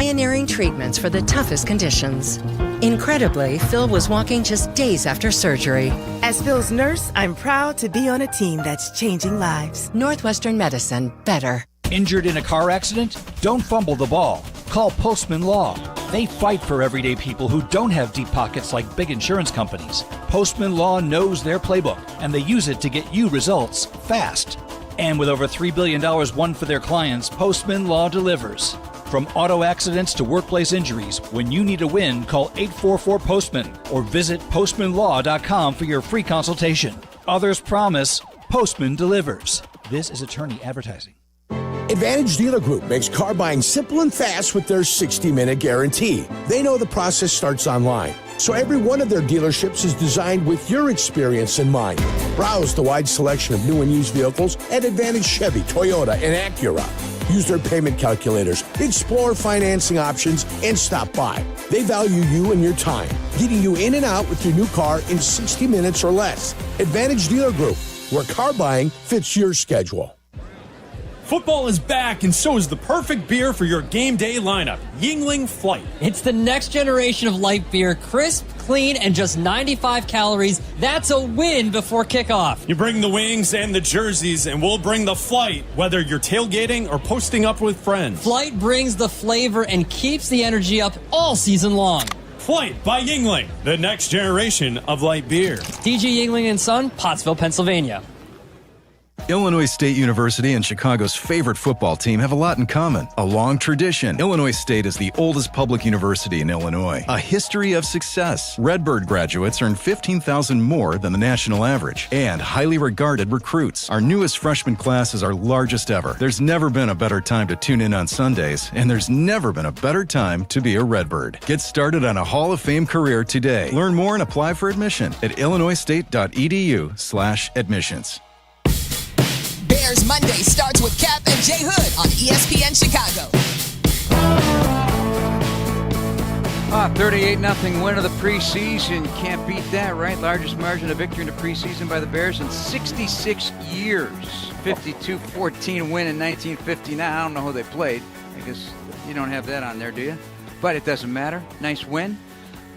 pioneering treatments for the toughest conditions. Incredibly, Phil was walking just days after surgery. As Phil's nurse, I'm proud to be on a team that's changing lives. Northwestern Medicine. Better. Injured in a car accident? Don't fumble the ball. Call Postman Law. They fight for everyday people who don't have deep pockets like big insurance companies. Postman Law knows their playbook, and they use it to get you results fast. And with over $3 billion won for their clients, Postman Law delivers. From auto accidents to workplace injuries, when you need a win, call 844-POSTMAN or visit postmanlaw.com for your free consultation. Others promise, Postman delivers. This is attorney advertising. Advantage Dealer Group makes car buying simple and fast with their 60-minute guarantee. They know the process starts online, so every one of their dealerships is designed with your experience in mind. Browse the wide selection of new and used vehicles at Advantage Chevy, Toyota, and Acura. Use their payment calculators, explore financing options, and stop by. They value you and your time, getting you in and out with your new car in 60 minutes or less. Advantage Dealer Group, where car buying fits your schedule. Football is back, and so is the perfect beer for your game day lineup, Yuengling Flight. It's the next generation of light beer, crisp, clean, and just 95 calories. That's a win before kickoff. You bring the wings and the jerseys, and we'll bring the flight, whether you're tailgating or posting up with friends. Flight brings the flavor and keeps the energy up all season long. Flight by Yuengling, the next generation of light beer. D.G. Yuengling & Son, Pottsville, Pennsylvania. Illinois State University and Chicago's favorite football team have a lot in common. A long tradition. Illinois State is the oldest public university in Illinois. A history of success. Redbird graduates earn $15,000 more than the national average. And highly regarded recruits. Our newest freshman class is our largest ever. There's never been a better time to tune in on Sundays, and there's never been a better time to be a Redbird. Get started on a Hall of Fame career today. Learn more and apply for admission at illinoisstate.edu/admissions. Bears Monday starts with Cap and Jay Hood on ESPN Chicago. 38-0 win of the preseason. Can't beat that, right? Largest margin of victory in the preseason by the Bears in 66 years. 52-14 win in 1959. I don't know who they played. I guess you don't have that on there, do you? But it doesn't matter. Nice win.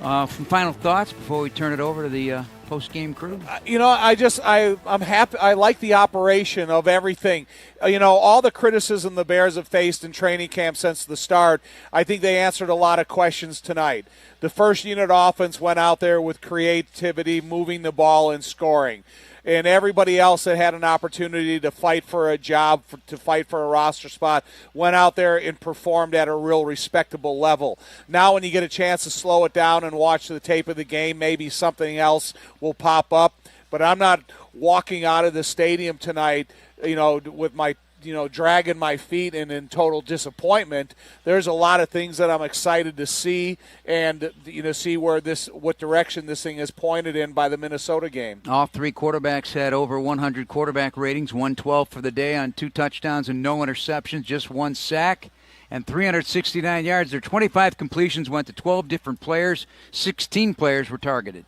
Some final thoughts before we turn it over to the post-game crew? I'm happy. I like the operation of everything. All the criticism the Bears have faced in training camp since the start, I think they answered a lot of questions tonight. The first unit offense went out there with creativity, moving the ball and scoring. And everybody else that had an opportunity to fight for a job, to fight for a roster spot, went out there and performed at a real respectable level. Now when you get a chance to slow it down and watch the tape of the game, maybe something else will pop up. But I'm not walking out of the stadium tonight, with my dragging my feet and in total disappointment. There's a lot of things that I'm excited to see and, see what direction this thing is pointed in by the Minnesota game. All three quarterbacks had over 100 quarterback ratings, 112 for the day on 2 touchdowns and no interceptions, just 1 sack and 369 yards. Their 25 completions went to 12 different players. 16 players were targeted.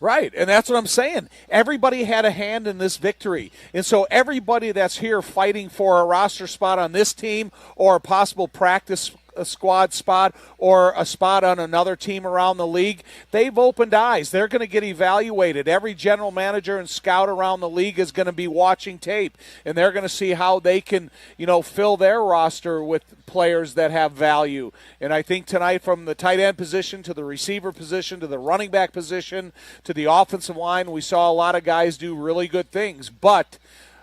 Right, and that's what I'm saying. Everybody had a hand in this victory. And so everybody that's here fighting for a roster spot on this team or a possible practice squad spot or a spot on another team around the league, they've opened eyes. They're going to get evaluated. Every general manager and scout around the league is going to be watching tape, and they're going to see how they can, fill their roster with players that have value. And I think tonight, from the tight end position to the receiver position to the running back position to the offensive line, we saw a lot of guys do really good things. But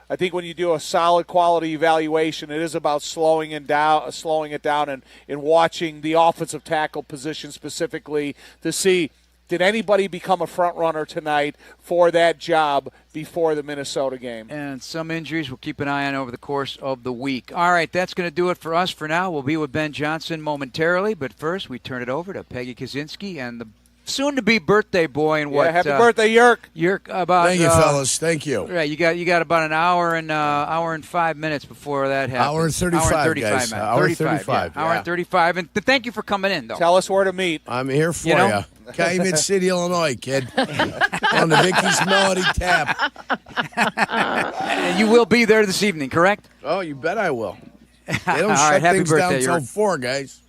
I think when you do a solid quality evaluation, it is about slowing it down and watching the offensive tackle position specifically to see, did anybody become a front runner tonight for that job before the Minnesota game? And some injuries we'll keep an eye on over the course of the week. All right, that's going to do it for us for now. We'll be with Ben Johnson momentarily, but first we turn it over to Peggy Kaczynski and the soon-to-be birthday boy. And happy birthday, Jurk. Thank you, fellas. Thank you. Right, you got about an hour and 5 minutes before that happens. Hour and 35, guys. Hour and 35. Hour and 35. And thank you for coming in, though. Tell us where to meet. I'm here for you. Calumet City, Illinois, kid. On the Vicky's Melody Tap. And you will be there this evening, correct? Oh, you bet I will. They don't All shut right, happy things birthday, down until 4, guys.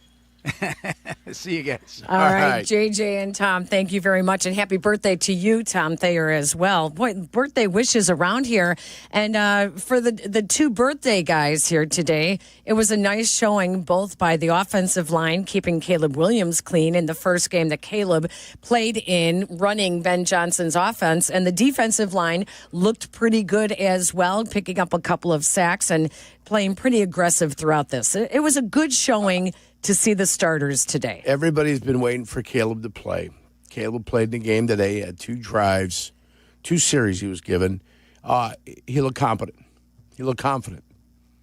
See you guys. All right, JJ and Tom, thank you very much. And happy birthday to you, Tom Thayer, as well. Boy, birthday wishes around here. And for the two birthday guys here today, it was a nice showing both by the offensive line, keeping Caleb Williams clean in the first game that Caleb played in, running Ben Johnson's offense. And the defensive line looked pretty good as well, picking up a couple of sacks and playing pretty aggressive throughout this. It was a good showing to see the starters today. Everybody's been waiting for Caleb to play. Caleb played in the game today. He had 2 drives, 2 series he was given. He looked competent. He looked confident.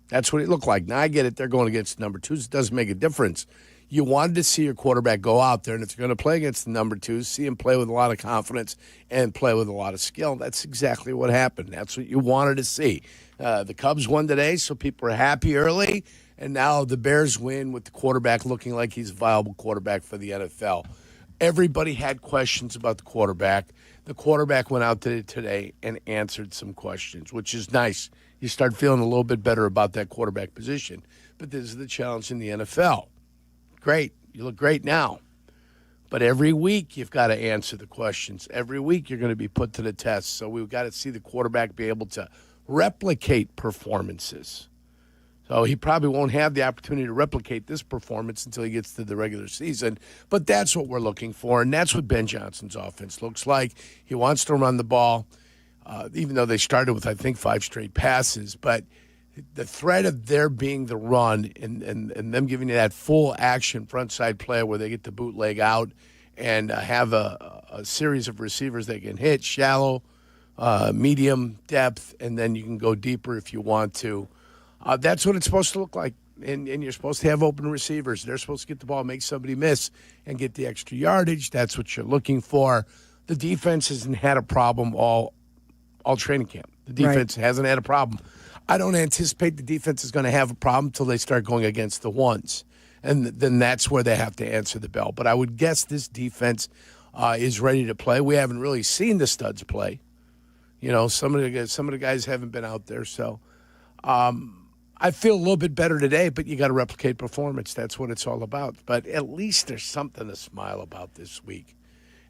That's what he looked like. Now, I get it. They're going against number 2s. It doesn't make a difference. You wanted to see your quarterback go out there, and if you're going to play against the number 2s, see him play with a lot of confidence and play with a lot of skill. That's exactly what happened. That's what you wanted to see. The Cubs won today, so people are happy early. And now the Bears win with the quarterback looking like he's a viable quarterback for the NFL. Everybody had questions about the quarterback. The quarterback went out today and answered some questions, which is nice. You start feeling a little bit better about that quarterback position. But this is the challenge in the NFL. Great. You look great now. But every week you've got to answer the questions. Every week you're going to be put to the test. So we've got to see the quarterback be able to replicate performances. So he probably won't have the opportunity to replicate this performance until he gets to the regular season. But that's what we're looking for, and that's what Ben Johnson's offense looks like. He wants to run the ball, even though they started with, I think, 5 straight passes. But the threat of there being the run and them giving you that full action front side play where they get the bootleg out and have a series of receivers they can hit, shallow, medium, depth, and then you can go deeper if you want to. That's what it's supposed to look like, and you're supposed to have open receivers. They're supposed to get the ball, make somebody miss, and get the extra yardage. That's what you're looking for. The defense hasn't had a problem all training camp. The defense hasn't had a problem. I don't anticipate the defense is going to have a problem until they start going against the ones, and then that's where they have to answer the bell. But I would guess this defense is ready to play. We haven't really seen the studs play. You know, some of the guys haven't been out there, so. I feel a little bit better today, but you got to replicate performance. That's what it's all about. But at least there's something to smile about this week.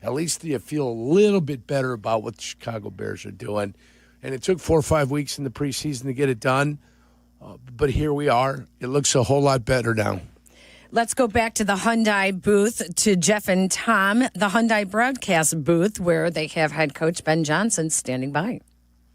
At least you feel a little bit better about what the Chicago Bears are doing. And it took 4 or 5 weeks in the preseason to get it done. But here we are. It looks a whole lot better now. Let's go back to the Hyundai booth to Jeff and Tom, the Hyundai broadcast booth, where they have head coach Ben Johnson standing by.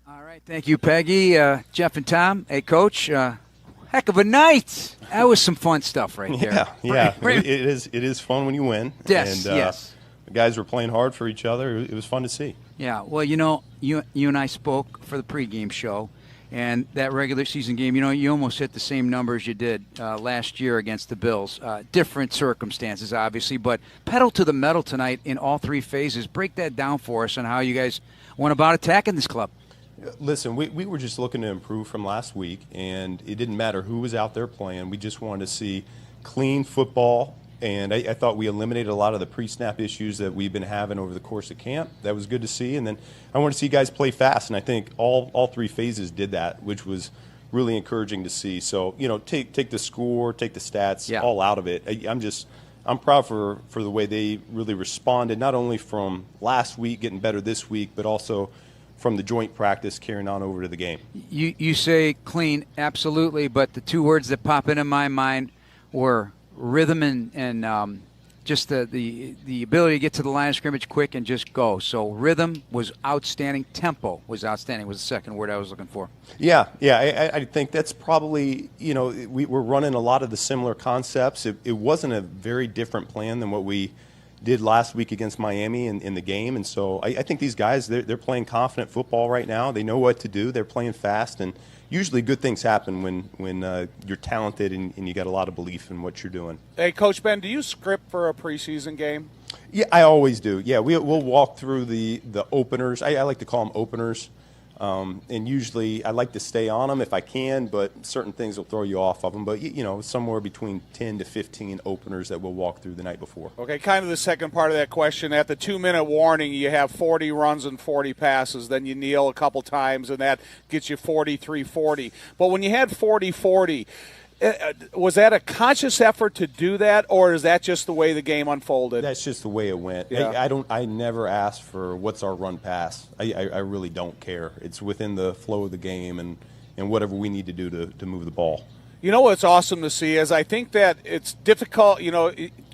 All right, thank you, Peggy, Jeff and Tom. Hey, Coach, heck of a night. That was some fun stuff right there. Yeah. It is fun when you win. Yes, and, yes. The guys were playing hard for each other. It was fun to see. Yeah, well, you know, you and I spoke for the pregame show, and that regular season game, you know, you almost hit the same numbers you did last year against the Bills. Different circumstances, obviously, but pedal to the metal tonight in all 3 phases. Break that down for us on how you guys went about attacking this club. Listen, we were just looking to improve from last week, and it didn't matter who was out there playing. We just wanted to see clean football, and I thought we eliminated a lot of the pre-snap issues that we've been having over the course of camp. That was good to see, and then I want to see guys play fast, and I think all 3 phases did that, which was really encouraging to see. So, you know, take the score, take the stats, all out of it. I'm proud for the way they really responded, not only from last week, getting better this week, but also from the joint practice carrying on over to the game. You say clean, absolutely, but the 2 words that pop into my mind were rhythm and just the ability to get to the line of scrimmage quick and just go. So rhythm was outstanding. Tempo was outstanding was the second word I was looking for. Yeah, I think that's probably, you know, we're running a lot of the similar concepts. It wasn't a very different plan than what we did last week against Miami in the game. And so I think these guys, they're playing confident football right now. They know what to do. They're playing fast. And usually good things happen when you're talented and you got a lot of belief in what you're doing. Hey, Coach Ben, do you script for a preseason game? Yeah, I always do. Yeah, we'll walk through the openers. I like to call them openers. And usually I like to stay on them if I can, but certain things will throw you off of them. But, you know, somewhere between 10 to 15 openers that we'll walk through the night before. Okay, kind of the second part of that question. At the 2-minute warning, you have 40 runs and 40 passes. Then you kneel a couple times, and that gets you 43-40. But when you had 40-40, Was that a conscious effort to do that, or is that just the way the game unfolded? That's just the way it went. Yeah. I never asked for what's our run pass. I really don't care. It's within the flow of the game and whatever we need to do to move the ball. You know what's awesome to see is I think that it's difficult,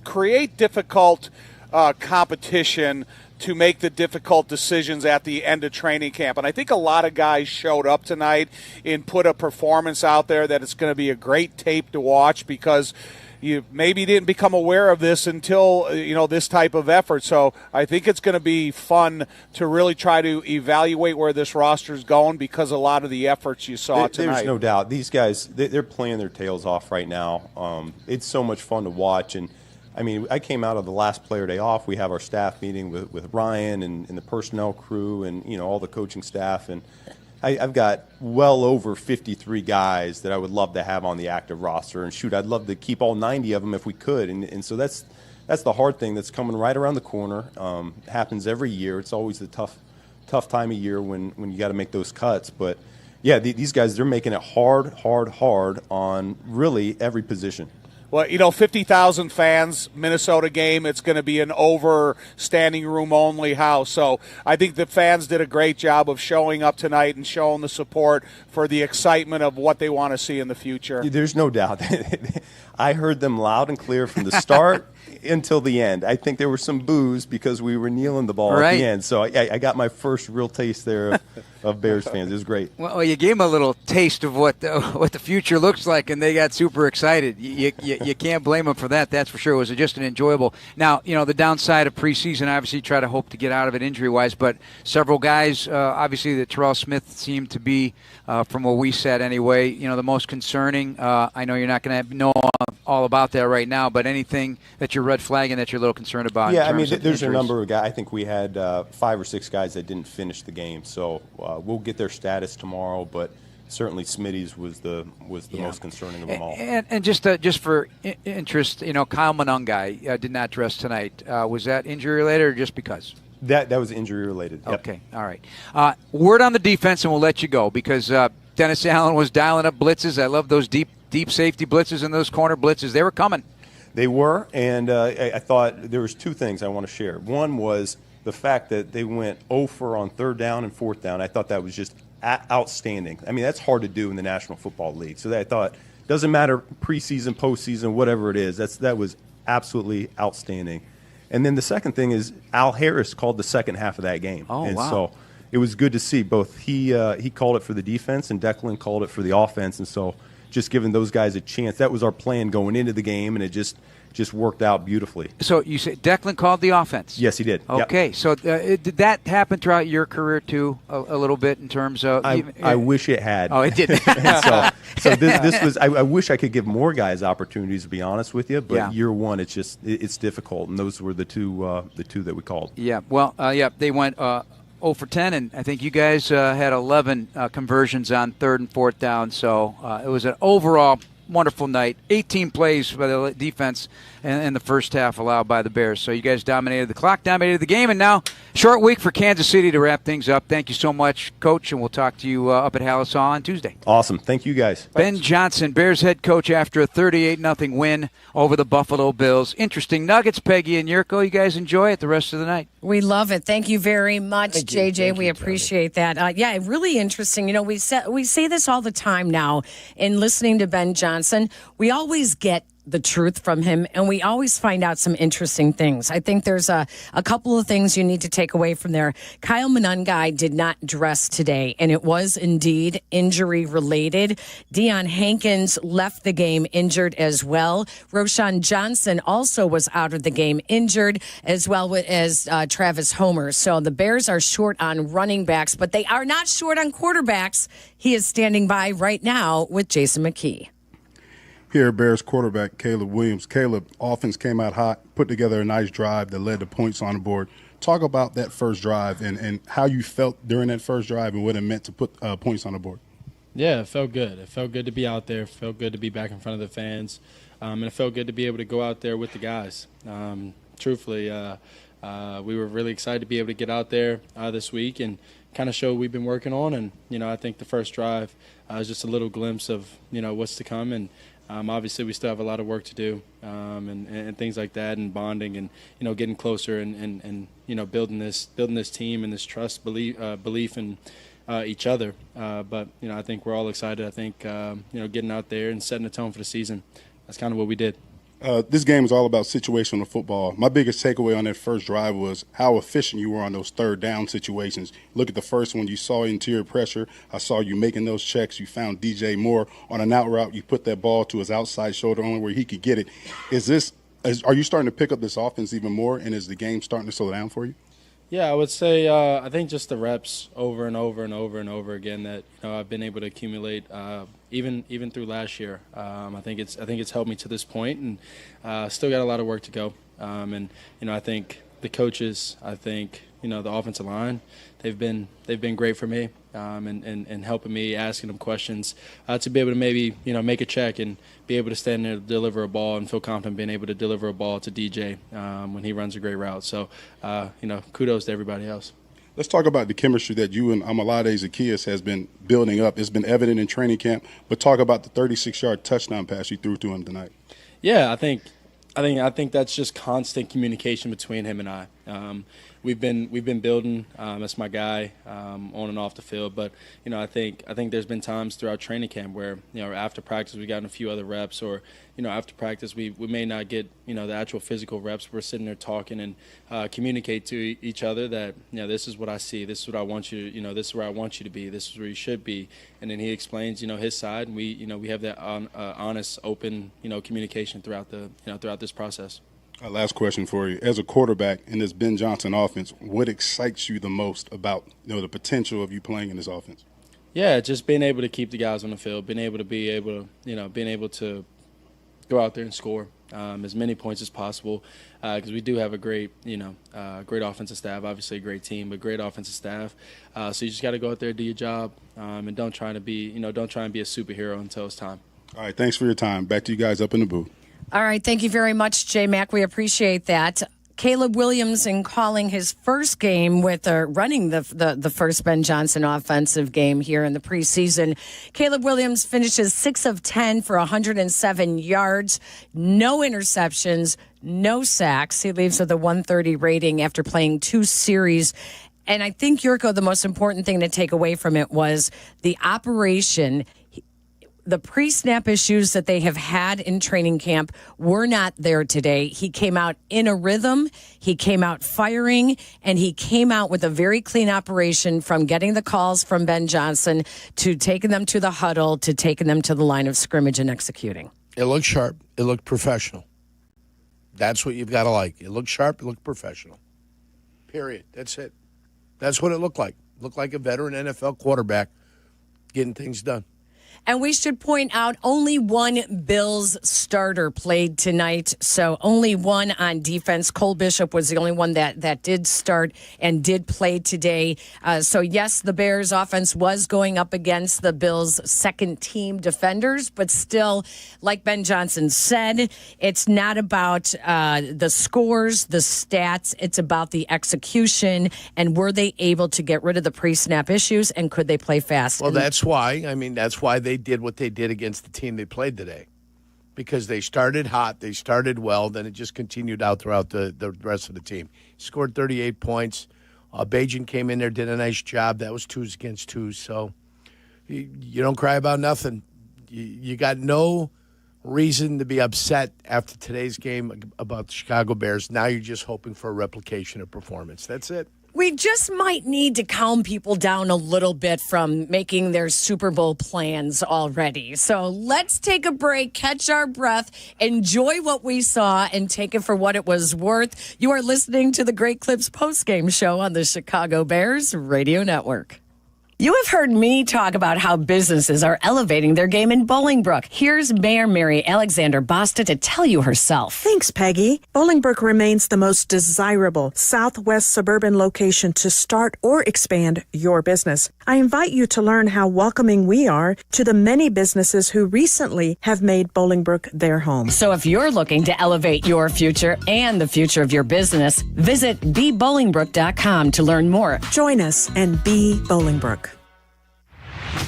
create difficult competition to make the difficult decisions at the end of training camp. And I think a lot of guys showed up tonight and put a performance out there that it's going to be a great tape to watch, because you maybe didn't become aware of this until, this type of effort. So I think it's going to be fun to really try to evaluate where this roster is going, because a lot of the efforts you saw tonight. There's no doubt. These guys, they're playing their tails off right now. It's so much fun to watch. And I mean, I came out of the last player day off. We have our staff meeting with Ryan and the personnel crew and, all the coaching staff. And I've got well over 53 guys that I would love to have on the active roster. And, shoot, I'd love to keep all 90 of them if we could. And so that's the hard thing that's coming right around the corner. It happens every year. It's always the tough time of year when you got to make those cuts. But, yeah, these guys, they're making it hard on really every position. Well, 50,000 fans, Minnesota game, it's going to be an over standing room only house. So I think the fans did a great job of showing up tonight and showing the support for the excitement of what they want to see in the future. There's no doubt. I heard them loud and clear from the start until the end. I think there were some boos because we were kneeling the ball at the end. So I got my first real taste there of Bears fans. It was great. Well, you gave them a little taste of what the future looks like, and they got super excited. You can't blame them for that. That's for sure. It was just an enjoyable. Now, the downside of preseason, obviously, try to hope to get out of it injury-wise, but several guys, obviously, that Terrell Smith seemed to be, from what we said anyway, the most concerning. I know you're not going to know all about that right now, but anything that you're red flagging that you're a little concerned about? Yeah, I mean, there's a number of guys. I think we had 5 or 6 guys that didn't finish the game, so we'll get their status tomorrow, but certainly Smitty's was the most concerning of them all. And just for interest, Kyle Monungai did not dress tonight. Was that injury related or just because? That was injury related. Yep. Okay, all right. Word on the defense, and we'll let you go, because Dennis Allen was dialing up blitzes. I love those deep safety blitzes and those corner blitzes. They were coming. They were, and I thought there was 2 things I want to share. One was the fact that they went 0 for on 3rd down and 4th down. I thought that was just outstanding. I mean, that's hard to do in the National Football League. So I thought, doesn't matter preseason, postseason, whatever it is, that was absolutely outstanding. And then the second thing is Al Harris called the second half of that game. Oh, and wow. So it was good to see. Both he called it for the defense and Declan called it for the offense. And so just giving those guys a chance. That was our plan going into the game, and it just worked out beautifully. So you said Declan called the offense? Yes, he did. Okay, Yep. so did that happen throughout your career too, a little bit in terms of? I wish it had. Oh, it did. so this was. I wish I could give more guys opportunities, to be honest with you. But year one, it's difficult, and those were the two that we called. Yeah. Well, they went 0 for 10, and I think you guys had 11 conversions on 3rd and 4th down. So it was an overall wonderful night. 18 plays by the defense in the first half allowed by the Bears. So you guys dominated the clock, dominated the game, and now short week for Kansas City to wrap things up. Thank you so much, Coach, and we'll talk to you up at Hallissaw on Tuesday. Awesome. Thank you, guys. Ben Johnson, Bears head coach after a 38-0 win over the Buffalo Bills. Interesting nuggets, Peggy and Jurko. You guys enjoy it the rest of the night. We love it. Thank you very much, JJ. We appreciate that. Really interesting. We say this all the time now in listening to Ben Johnson. We always get the truth from him, and we always find out some interesting things. I think there's a couple of things you need to take away from there. Kyle Monungai did not dress today, and it was indeed injury related. Deion Hankins left the game injured as well. Roshan Johnson also was out of the game injured, as well as Travis Homer. So the Bears are short on running backs, but they are not short on quarterbacks. He is standing by right now with Jason McKee. Here, Bears quarterback Caleb Williams. Caleb, offense came out hot, put together a nice drive that led to points on the board. Talk about that first drive and how you felt during that first drive and what it meant to put points on the board. Yeah, it felt good. It felt good to be out there. It felt good to be back in front of the fans. And it felt good to be able to go out there with the guys. Truthfully, we were really excited to be able to get out there this week and kind of show what we've been working on. And, I think the first drive is just a little glimpse of, what's to come. And Obviously, we still have a lot of work to do and things like that, and bonding and getting closer and building this team and this trust belief in each other. But I think we're all excited. I think getting out there and setting the tone for the season. That's kind of what we did. This game is all about situational football. My biggest takeaway on that first drive was how efficient you were on those third down situations. Look at the first one. You saw interior pressure. I saw you making those checks. You found DJ Moore on an out route. You put that ball to his outside shoulder only where he could get it. Are you starting to pick up this offense even more, and is the game starting to slow down for you? Yeah, I would say I think just the reps over and over and over and over again that I've been able to accumulate even through last year. I think it's helped me to this point, and still got a lot of work to go. And I think the coaches, I think the offensive line, they've been great for me and helping me, asking them questions to be able to maybe make a check and be able to stand there, deliver a ball, and feel confident being able to deliver a ball to DJ when he runs a great route. So kudos to everybody else. Let's talk about the chemistry that you and Amalade Zaccheaus has been building up. It's been evident in training camp, but talk about the 36-yard touchdown pass you threw to him tonight. Yeah, I think that's just constant communication between him and I. We've been building. That's my guy on and off the field. But I think there's been times throughout training camp where after practice we've gotten a few other reps, or after practice we may not get the actual physical reps. We're sitting there talking and communicate to each other that this is what I see, this is what I want you to this is where I want you to be, this is where you should be, and then he explains his side, and we have that honest, open communication throughout this process. Last question for you. As a quarterback in this Ben Johnson offense, what excites you the most about the potential of you playing in this offense? Yeah, just being able to keep the guys on the field, being able to go out there and score as many points as possible, because we do have a great offensive staff, obviously a great team, but great offensive staff. So you just got to go out there, do your job, and don't try and be a superhero until it's time. All right, thanks for your time. Back to you guys up in the booth. All right, thank you very much, J-Mac. We appreciate that. Caleb Williams in calling his first game with running the first Ben Johnson offensive game here in the preseason. Caleb Williams finishes 6 of 10 for 107 yards, no interceptions, no sacks. He leaves with a 130 rating after playing 2 series. And I think, Jurko, the most important thing to take away from it was the operation. The pre-snap issues that they have had in training camp were not there today. He came out in a rhythm, he came out firing, and he came out with a very clean operation from getting the calls from Ben Johnson to taking them to the huddle to taking them to the line of scrimmage and executing. It looked sharp. It looked professional. That's what you've got to like. It looked sharp. It looked professional. Period. That's it. That's what it looked like. It looked like a veteran NFL quarterback getting things done. And we should point out only one Bills starter played tonight, so only one on defense. Cole Bishop was the only one that did start and did play today. So, yes, the Bears' offense was going up against the Bills' second-team defenders, but still, like Ben Johnson said, it's not about the scores, the stats. It's about the execution, and were they able to get rid of the pre-snap issues, and could they play fast? Well, that's why they did what they did against the team they played today, because they started hot, they started well, then it just continued out throughout the rest of the team. Scored 38 points. Bajan came in there, did a nice job. That was 2s against 2s. So you don't cry about nothing. You got no reason to be upset after today's game about the Chicago Bears. Now you're just hoping for a replication of performance. That's it. We just might need to calm people down a little bit from making their Super Bowl plans already. So let's take a break, catch our breath, enjoy what we saw, and take it for what it was worth. You are listening to the Great Clips postgame show on the Chicago Bears Radio Network. You have heard me talk about how businesses are elevating their game in Bolingbrook. Here's Mayor Mary Alexander Basta to tell you herself. Thanks, Peggy. Bolingbrook remains the most desirable southwest suburban location to start or expand your business. I invite you to learn how welcoming we are to the many businesses who recently have made Bolingbrook their home. So if you're looking to elevate your future and the future of your business, visit bebolingbrook.com to learn more. Join us and be Bolingbrook.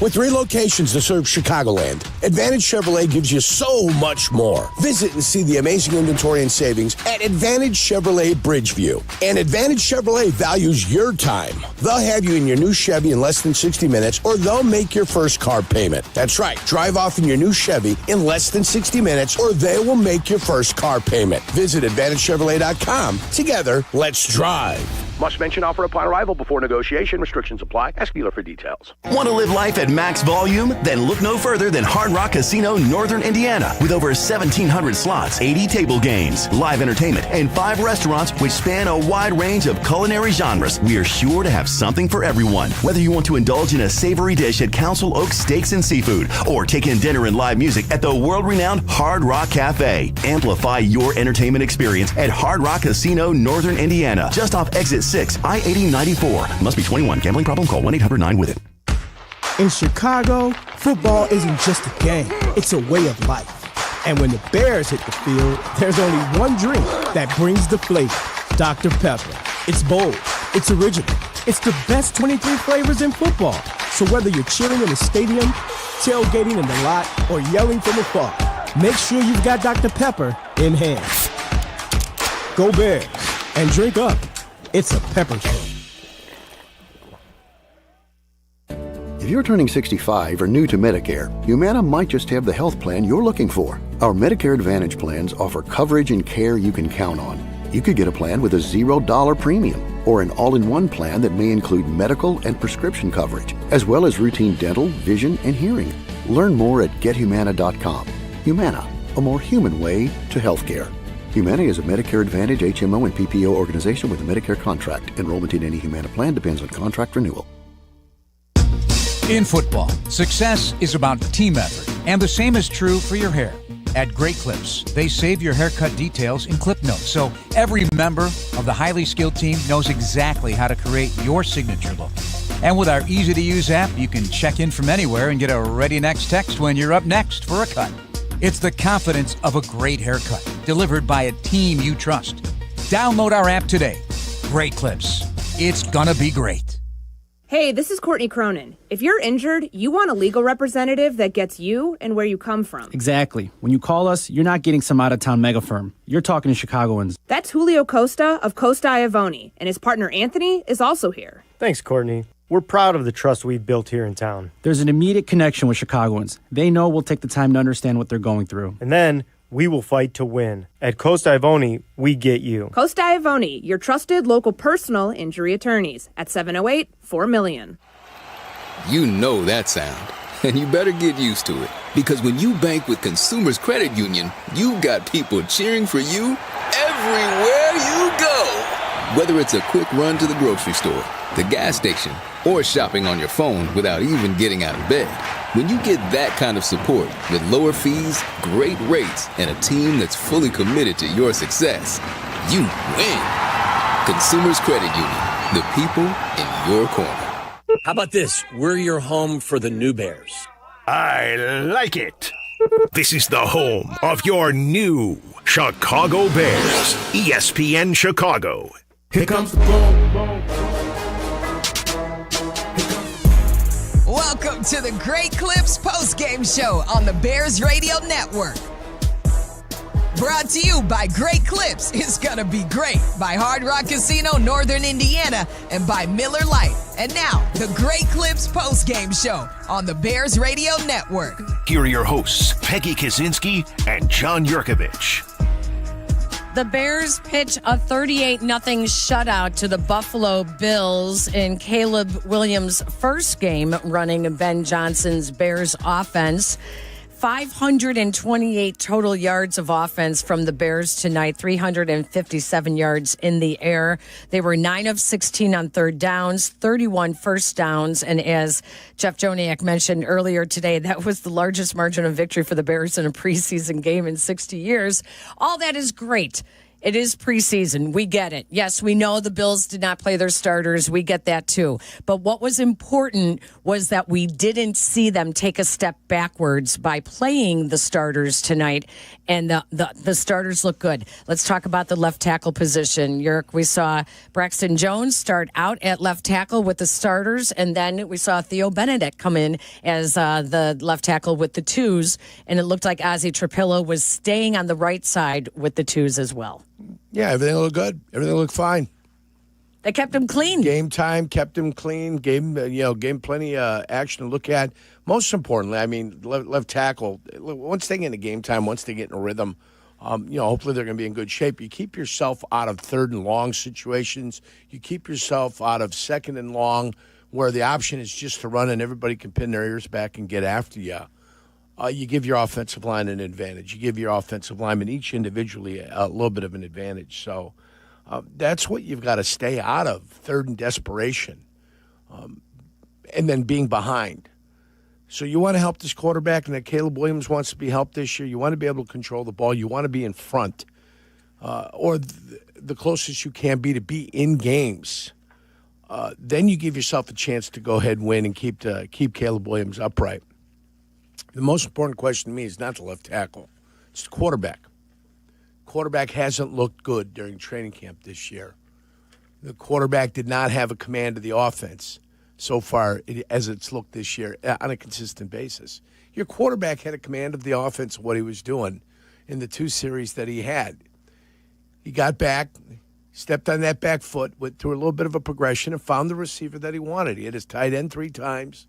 With 3 locations to serve Chicagoland, Advantage Chevrolet gives you so much more. Visit and see the amazing inventory and savings at Advantage Chevrolet Bridgeview. And Advantage Chevrolet values your time. They'll have you in your new Chevy in less than 60 minutes, or they'll make your first car payment. That's right. Drive off in your new Chevy in less than 60 minutes, or they will make your first car payment. Visit AdvantageChevrolet.com. Together, let's drive. Must mention offer upon arrival before negotiation. Restrictions apply. Ask dealer for details. Want to live life at max volume? Then look no further than Hard Rock Casino, Northern Indiana. With over 1,700 slots, 80 table games, live entertainment, and 5 restaurants which span a wide range of culinary genres, we are sure to have something for everyone. Whether you want to indulge in a savory dish at Council Oak Steaks and Seafood, or take in dinner and live music at the world-renowned Hard Rock Cafe. Amplify your entertainment experience at Hard Rock Casino, Northern Indiana. Just off Exit 6, I-8094. Must be 21. Gambling problem? Call 1-800-9-WITH-IT. In Chicago, football isn't just a game. It's a way of life. And when the Bears hit the field, there's only one drink that brings the flavor. Dr. Pepper. It's bold. It's original. It's the best 23 flavors in football. So whether you're cheering in the stadium, tailgating in the lot, or yelling from afar, make sure you've got Dr. Pepper in hand. Go Bears and drink up. It's a pepper thing. If you're turning 65 or new to Medicare, Humana might just have the health plan you're looking for. Our Medicare Advantage plans offer coverage and care you can count on. You could get a plan with a $0 premium, or an all-in-one plan that may include medical and prescription coverage, as well as routine dental, vision, and hearing. Learn more at GetHumana.com. Humana, a more human way to healthcare. Humana is a Medicare Advantage HMO and PPO organization with a Medicare contract. Enrollment in any Humana plan depends on contract renewal. In football, success is about team effort, and the same is true for your hair. At Great Clips, they save your haircut details in clip notes, so every member of the highly skilled team knows exactly how to create your signature look. And with our easy-to-use app, you can check in from anywhere and get a ready next text when you're up next for a cut. It's the confidence of a great haircut, delivered by a team you trust. Download our app today. Great Clips. It's gonna be great. Hey, this is Courtney Cronin. If you're injured, you want a legal representative that gets you and where you come from. Exactly. When you call us, you're not getting some out-of-town mega firm. You're talking to Chicagoans. That's Julio Costa of Costa Iavoni, and his partner Anthony is also here. Thanks, Courtney. We're proud of the trust we've built here in town. There's an immediate connection with Chicagoans. They know we'll take the time to understand what they're going through. And then we will fight to win. At Costa Iavoni, we get you. Costa Iavoni, your trusted local personal injury attorneys at 708-4MILLION. You know that sound, and you better get used to it. Because when you bank with Consumers Credit Union, you've got people cheering for you everywhere you go. Whether it's a quick run to the grocery store, the gas station, or shopping on your phone without even getting out of bed. When you get that kind of support with lower fees, great rates, and a team that's fully committed to your success, you win. Consumers Credit Union, the people in your corner. How about this? We're your home for the new Bears. I like it. This is the home of your new Chicago Bears. ESPN Chicago. Here comes the boom. Welcome to the Great Clips postgame show on the Bears Radio Network. Brought to you by Great Clips. It's gonna be great by Hard Rock Casino, Northern Indiana, and by Miller Lite. And now, the Great Clips postgame show on the Bears Radio Network. Here are your hosts, Peggy Kaczynski and John Jurkovich. The Bears pitch a 38-0 shutout to the Buffalo Bills in Caleb Williams' first game running Ben Johnson's Bears offense. 528 total yards of offense from the Bears tonight, 357 yards in the air. They were 9 of 16 on third downs, 31 first downs. And as Jeff Joniak mentioned earlier today, that was the largest margin of victory for the Bears in a preseason game in 60 years. All that is great. It is preseason. We get it. Yes, we know the Bills did not play their starters. We get that too. But what was important was that we didn't see them take a step backwards by playing the starters tonight, and the starters look good. Let's talk about the left tackle position. Jurk, we saw Braxton Jones start out at left tackle with the starters, and then we saw Theo Benedict come in as the left tackle with the twos, and it looked like Ozzie Trapillo was staying on the right side with the twos as well. Yeah, everything looked good. Everything looked fine. They kept him clean. Game time kept him clean. Gave him plenty action to look at. Most importantly, I mean, left tackle. Once they get into game time, once they get in a rhythm, hopefully they're going to be in good shape. You keep yourself out of 3rd and long situations. You keep yourself out of 2nd and long, where the option is just to run and everybody can pin their ears back and get after you. You give your offensive line an advantage. You give your offensive linemen each individually a little bit of an advantage. So that's what you've got to stay out of, 3rd and desperation, and then being behind. So you want to help this quarterback, and that Caleb Williams wants to be helped this year. You want to be able to control the ball. You want to be in front, or the closest you can be to be in games. Then you give yourself a chance to go ahead and win and keep Caleb Williams upright. The most important question to me is not the left tackle. It's the quarterback. Quarterback hasn't looked good during training camp this year. The quarterback did not have a command of the offense so far as it's looked this year on a consistent basis. Your quarterback had a command of the offense, what he was doing in the 2 series that he had. He got back, stepped on that back foot, went through a little bit of a progression, and found the receiver that he wanted. He hit his tight end 3 times.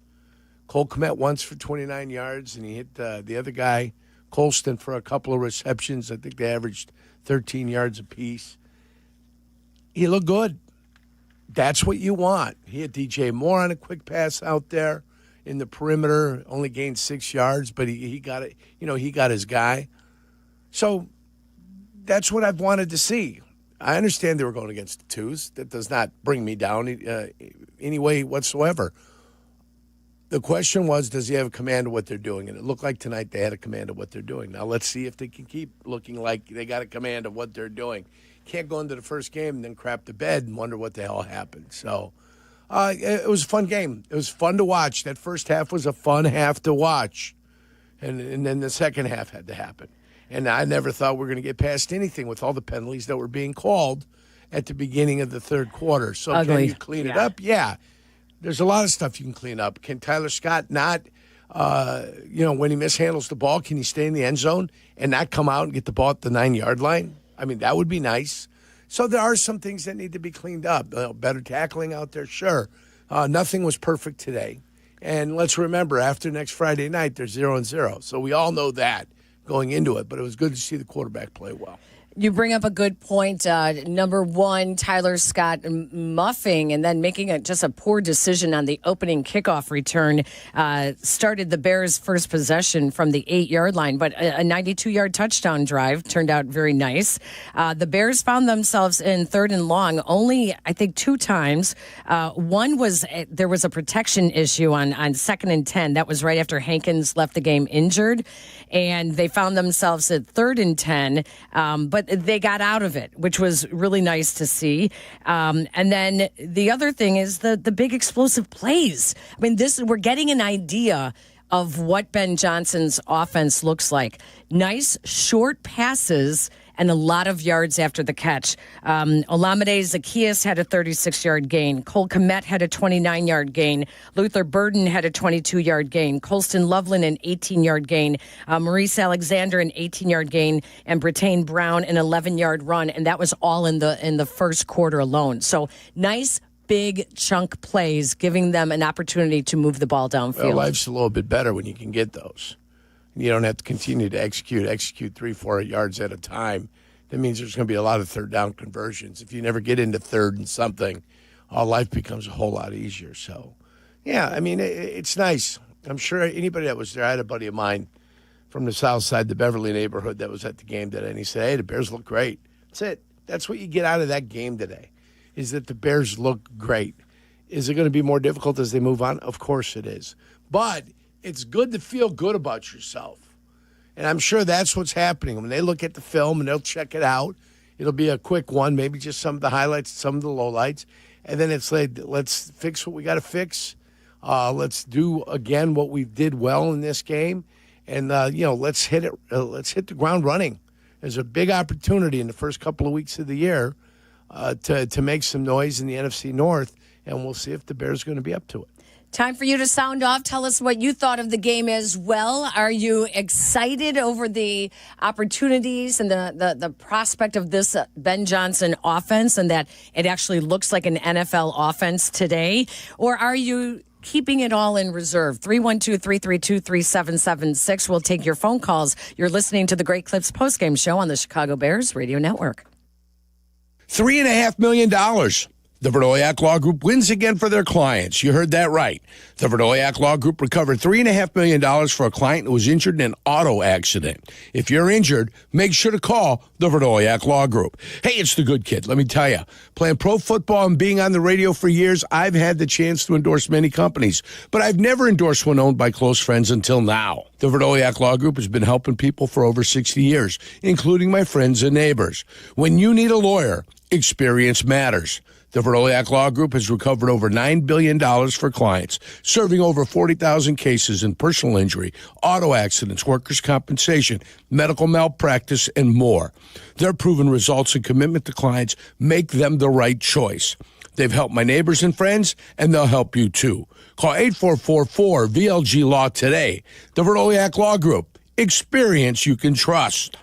Cole Kmet once for 29 yards, and he hit the other guy, Colston, for a couple of receptions. I think they averaged 13 yards apiece. He looked good. That's what you want. He hit DJ Moore on a quick pass out there in the perimeter, only gained 6 yards, but he got it. He got his guy. So that's what I've wanted to see. I understand they were going against the twos. That does not bring me down any way whatsoever. The question was, does he have a command of what they're doing? And it looked like tonight they had a command of what they're doing. Now let's see if they can keep looking like they got a command of what they're doing. Can't go into the first game and then crap the bed and wonder what the hell happened. So it was a fun game. It was fun to watch. That first half was a fun half to watch. And then the second half had to happen. And I never thought we were going to get past anything with all the penalties that were being called at the beginning of the 3rd quarter. So Ugly. Can you clean it up? Yeah. There's a lot of stuff you can clean up. Can Tyler Scott not, when he mishandles the ball, can he stay in the end zone and not come out and get the ball at the 9-yard line? I mean, that would be nice. So there are some things that need to be cleaned up. Better tackling out there, sure. Nothing was perfect today. And let's remember, after next Friday night, they're 0-0. So we all know that going into it. But it was good to see the quarterback play well. You bring up a good point. Number one, Tyler Scott muffing and then making just a poor decision on the opening kickoff return started the Bears' first possession from the 8-yard line, but a 92-yard touchdown drive turned out very nice. The Bears found themselves in 3rd and long only, I think, 2 times. One was there was a protection issue on 2nd and 10. That was right after Hankins left the game injured, and they found themselves at 3rd and 10, but they got out of it, which was really nice to see. And then the other thing is the big explosive plays. I mean, we're getting an idea of what Ben Johnson's offense looks like. Nice short passes and a lot of yards after the catch. Olamide Zaccheaus had a 36-yard gain. Cole Kmet had a 29-yard gain. Luther Burden had a 22-yard gain. Colston Loveland an 18-yard gain. Maurice Alexander an 18-yard gain. And Britain Brown an 11-yard run. And that was all in the first quarter alone. So nice, big chunk plays, giving them an opportunity to move the ball downfield. Well, life's a little bit better when you can get those. You don't have to continue to execute 3-4 yards at a time. That means there's going to be a lot of 3rd down conversions. If you never get into 3rd and something, all life becomes a whole lot easier. So, yeah, I mean, it's nice. I'm sure anybody that was there, I had a buddy of mine from the south side, the Beverly neighborhood, that was at the game today, and he said, hey, the Bears look great. That's it. That's what you get out of that game today, is that the Bears look great. Is it going to be more difficult as they move on? Of course it is. But it's good to feel good about yourself. And I'm sure that's what's happening. When they look at the film and they'll check it out, It'll be a quick one, maybe just some of the highlights, some of the lowlights. And then it's like, let's fix what we got to fix. Let's do, again, what we did well in this game. And, let's hit it. Let's hit the ground running. There's a big opportunity in the first couple of weeks of the year to make some noise in the NFC North, and we'll see if the Bears are going to be up to it. Time for you to sound off. Tell us what you thought of the game as well. Are you excited over the opportunities and the prospect of this Ben Johnson offense and that it actually looks like an NFL offense today? Or are you keeping it all in reserve? 312-332-3776. We'll take your phone calls. You're listening to the Great Clips postgame show on the Chicago Bears Radio Network. $3.5 million. The Verdoyak Law Group wins again for their clients. You heard that right. The Verdoyak Law Group recovered $3.5 million for a client who was injured in an auto accident. If you're injured, make sure to call the Verdoyak Law Group. Hey, it's the good kid. Let me tell you, playing pro football and being on the radio for years, I've had the chance to endorse many companies, but I've never endorsed one owned by close friends until now. The Verdoyak Law Group has been helping people for over 60 years, including my friends and neighbors. When you need a lawyer, experience matters. The Verdoyak Law Group has recovered over $9 billion for clients, serving over 40,000 cases in personal injury, auto accidents, workers' compensation, medical malpractice, and more. Their proven results and commitment to clients make them the right choice. They've helped my neighbors and friends, and they'll help you too. Call 8444-VLG-LAW today. The Verdoyak Law Group. Experience you can trust.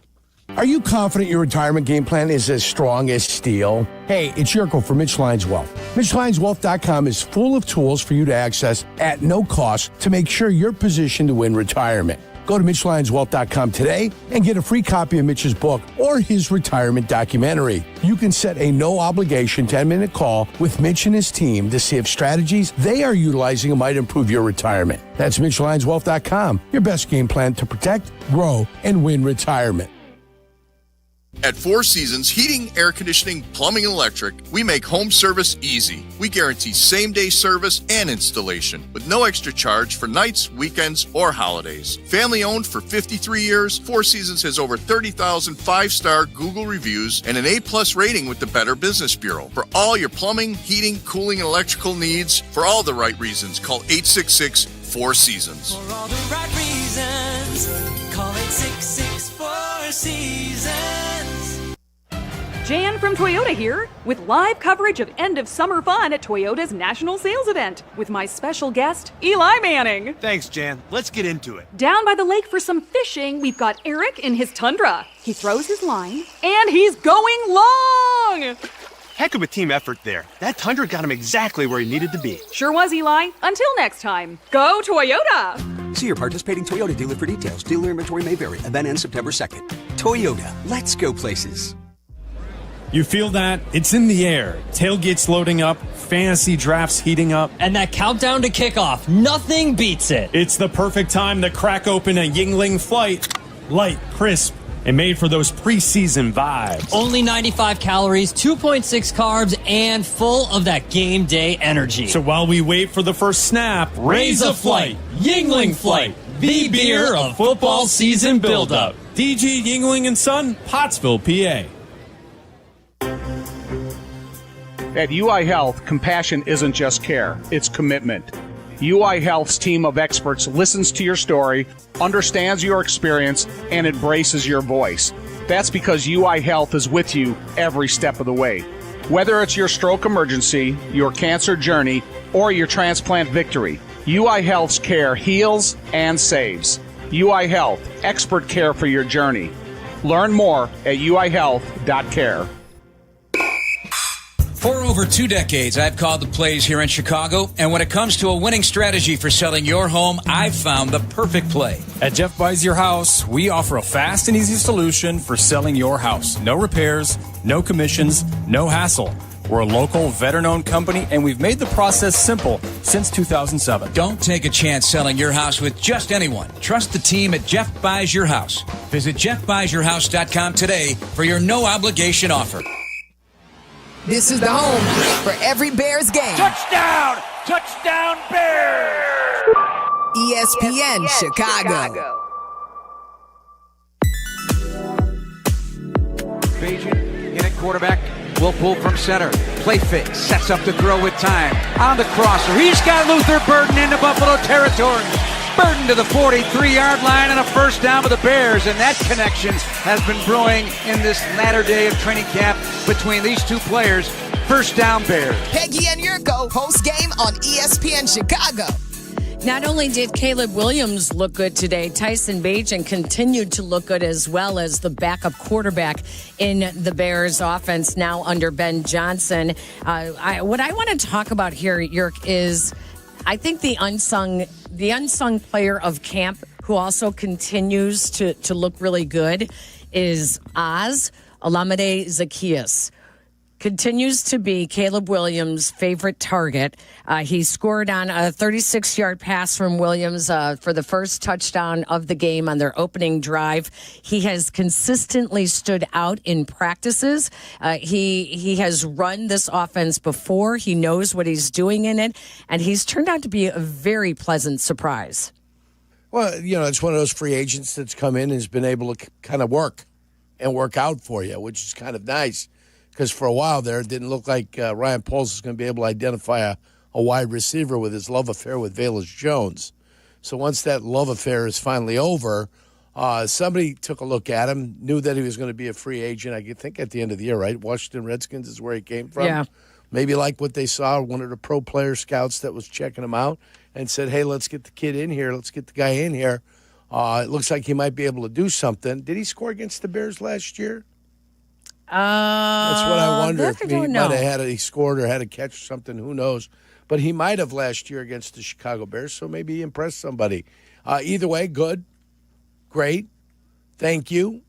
Are you confident your retirement game plan is as strong as steel? Hey, it's Jurko from Mitch Lyons Wealth. MitchLyonsWealth.com is full of tools for you to access at no cost to make sure you're positioned to win retirement. Go to MitchLyonsWealth.com today and get a free copy of Mitch's book or his retirement documentary. You can set a no-obligation 10-minute call with Mitch and his team to see if strategies they are utilizing might improve your retirement. That's MitchLyonsWealth.com, your best game plan to protect, grow, and win retirement. At Four Seasons Heating, Air Conditioning, Plumbing, and Electric, we make home service easy. We guarantee same-day service and installation with no extra charge for nights, weekends, or holidays. Family-owned for 53 years, Four Seasons has over 30,000 five-star Google reviews and an A-plus rating with the Better Business Bureau. For all your plumbing, heating, cooling, and electrical needs, for all the right reasons, call 866-4-SEASONS. For all the right reasons, call 866-4-SEASONS. Jan from Toyota here, with live coverage of end of summer fun at Toyota's National Sales Event, with my special guest, Eli Manning. Thanks, Jan. Let's get into it. Down by the lake for some fishing, we've got Eric in his Tundra. He throws his line, and he's going long! Heck of a team effort there. That Tundra got him exactly where he needed to be. Sure was, Eli. Until next time, go Toyota! See your participating Toyota dealer for details. Dealer inventory may vary. Event ends September 2nd. Toyota, let's go places. You feel that? It's in the air. Tailgates loading up, fantasy drafts heating up. And that countdown to kickoff, nothing beats it. It's the perfect time to crack open a Yingling Flight. Light, crisp, and made for those preseason vibes. Only 95 calories, 2.6 carbs, and full of that game day energy. So while we wait for the first snap, raise a flight. Yingling Flight, the beer of football season buildup. DG Yingling & Son, Pottsville, PA. At UI Health, compassion isn't just care, it's commitment. UI Health's team of experts listens to your story, understands your experience, and embraces your voice. That's because UI Health is with you every step of the way. Whether it's your stroke emergency, your cancer journey, or your transplant victory, UI Health's care heals and saves. UI Health, expert care for your journey. Learn more at uihealth.care. For over 2 decades, I've called the plays here in Chicago, and when it comes to a winning strategy for selling your home, I've found the perfect play. At Jeff Buys Your House, we offer a fast and easy solution for selling your house. No repairs, no commissions, no hassle. We're a local, veteran-owned company, and we've made the process simple since 2007. Don't take a chance selling your house with just anyone. Trust the team at Jeff Buys Your House. Visit jeffbuysyourhouse.com today for your no-obligation offer. This is the home for every Bears game. Touchdown! Touchdown Bears! ESPN Chicago. Beijing in it quarterback will pull from center. Play fake, sets up the throw with time. On the crosser, he's got Luther Burden into Buffalo territory. Burden to the 43-yard line and a first down for the Bears. And that connection has been brewing in this latter day of training camp between these two players. First down, Bears. Peggy and Jurko, post game on ESPN Chicago. Not only did Caleb Williams look good today, Tyson Bagent continued to look good as well as the backup quarterback in the Bears offense now under Ben Johnson. What I want to talk about here, Jurk, is I think the unsung player of camp who also continues to look really good is Olamide Zaccheaus. Continues to be Caleb Williams' favorite target. He scored on a 36-yard pass from Williams for the first touchdown of the game on their opening drive. He has consistently stood out in practices. He has run this offense before. He knows what he's doing in it, and he's turned out to be a very pleasant surprise. Well, it's one of those free agents that's come in and has been able to kind of work out for you, which is kind of nice. Because for a while there, it didn't look like Ryan Poles is going to be able to identify a wide receiver with his love affair with Velus Jones. So once that love affair is finally over, somebody took a look at him, knew that he was going to be a free agent, I think at the end of the year, right? Washington Redskins is where he came from. Yeah. Maybe like what they saw, one of the pro player scouts that was checking him out and said, hey, let's get the kid in here. Let's get the guy in here. It looks like he might be able to do something. Did he score against the Bears last year? That's what I wonder. If he might have he scored or had a catch or something, who knows? But he might have last year against the Chicago Bears, so maybe he impressed somebody. Either way, good, great, thank you.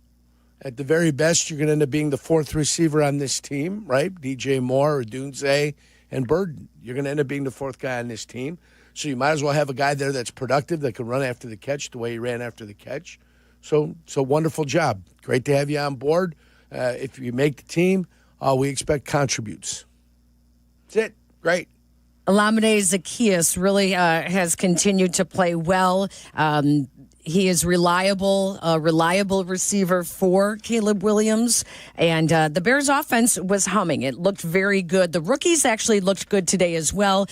At the very best, you're going to end up being the fourth receiver on this team, right? DJ Moore, Odunze, and Burden. You're going to end up being the fourth guy on this team. So you might as well have a guy there that's productive, that can run after the catch the way he ran after the catch. So wonderful job. Great to have you on board. If you make the team, we expect contributes. That's it. Great. Olamide Zaccheaus really has continued to play well. He is a reliable receiver for Caleb Williams. And the Bears offense was humming. It looked very good. The rookies actually looked good today as well.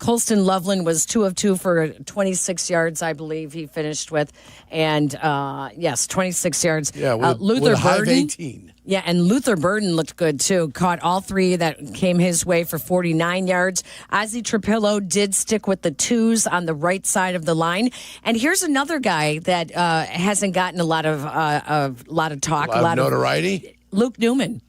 Colston Loveland was 2 of 2 for 26 yards, I believe he finished with. And, 26 yards. Yeah, Luther with a high of Burden. 18. Yeah, and Luther Burden looked good, too. Caught all three that came his way for 49 yards. Ozzie Trapillo did stick with the twos on the right side of the line. And here's another guy that hasn't gotten a lot of talk. A lot of notoriety? Luke Newman.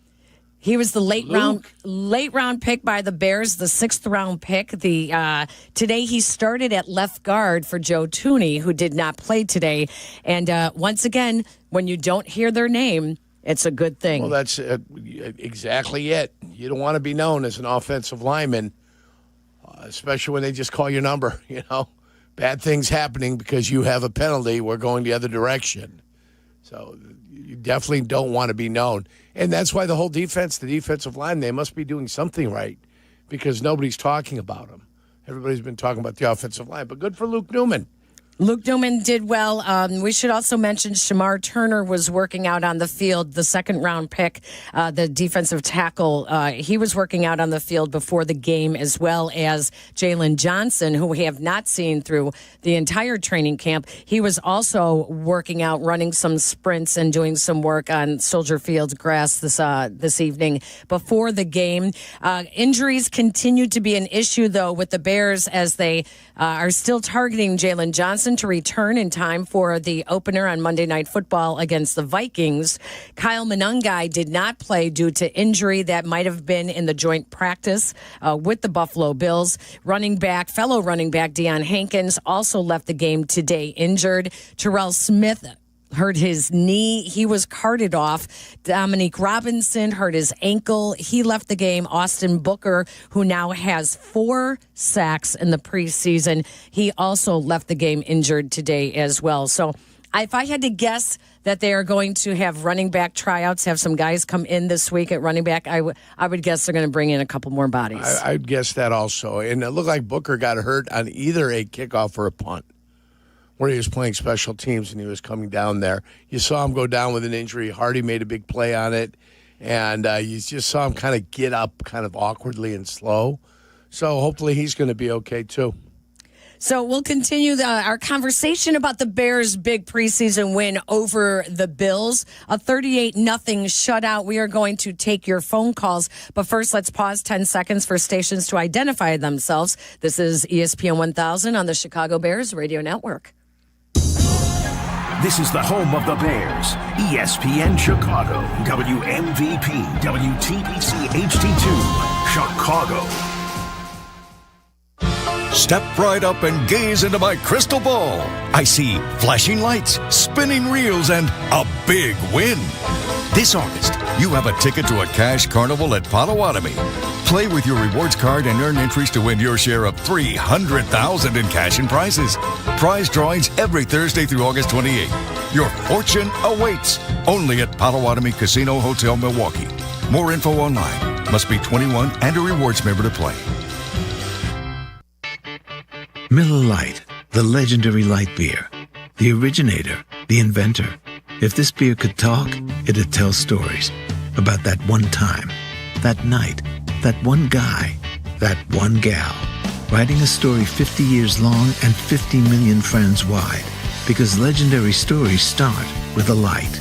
He was the late round pick by the Bears, the 6th round pick. Today he started at left guard for Joe Tooney, who did not play today. And once again, when you don't hear their name, it's a good thing. Well, that's exactly it. You don't want to be known as an offensive lineman, especially when they just call your number. Bad things happening because you have a penalty. We're going the other direction. So you definitely don't want to be known. And that's why the whole defense, the defensive line, they must be doing something right because nobody's talking about them. Everybody's been talking about the offensive line. But good for Luke Newman. Luke Newman did well. We should also mention Shamar Turner was working out on the field, the 2nd round pick, the defensive tackle. He was working out on the field before the game, as well as Jalen Johnson, who we have not seen through the entire training camp. He was also working out, running some sprints and doing some work on Soldier Field grass this evening before the game. Injuries continue to be an issue, though, with the Bears as they are still targeting Jalen Johnson to return in time for the opener on Monday Night Football against the Vikings. Kyle Monangai did not play due to injury that might have been in the joint practice with the Buffalo Bills. Fellow running back Deion Hankins also left the game today injured. Terrell Smith hurt his knee. He was carted off. Dominique Robinson hurt his ankle. He left the game. Austin Booker, who now has 4 sacks in the preseason, he also left the game injured today as well. So if I had to guess that they are going to have running back tryouts, have some guys come in this week at running back, I would guess they're going to bring in a couple more bodies. I'd guess that also. And it looked like Booker got hurt on either a kickoff or a punt, where he was playing special teams and he was coming down there. You saw him go down with an injury. Hardy made a big play on it. And you just saw him kind of get up kind of awkwardly and slow. So hopefully he's going to be okay, too. So we'll continue our conversation about the Bears' big preseason win over the Bills, a 38-0 shutout. We are going to take your phone calls. But first, let's pause 10 seconds for stations to identify themselves. This is ESPN 1000 on the Chicago Bears Radio Network. This is the home of the Bears, ESPN Chicago, WMVP, WTBC HD2, Chicago. Step right up and gaze into my crystal ball. I see flashing lights, spinning reels, and a big win. This August, you have a ticket to a cash carnival at Potawatomi. Play with your rewards card and earn entries to win your share of $300,000 in cash and prizes. Prize drawings every Thursday through August 28th. Your fortune awaits only at Potawatomi Casino Hotel, Milwaukee. More info online. Must be 21 and a rewards member to play. Miller Lite, the legendary light beer. The originator, the inventor. If this beer could talk, it'd tell stories about that one time, that night, that one guy, that one gal. Writing a story 50 years long and 50 million friends wide. Because legendary stories start with a light.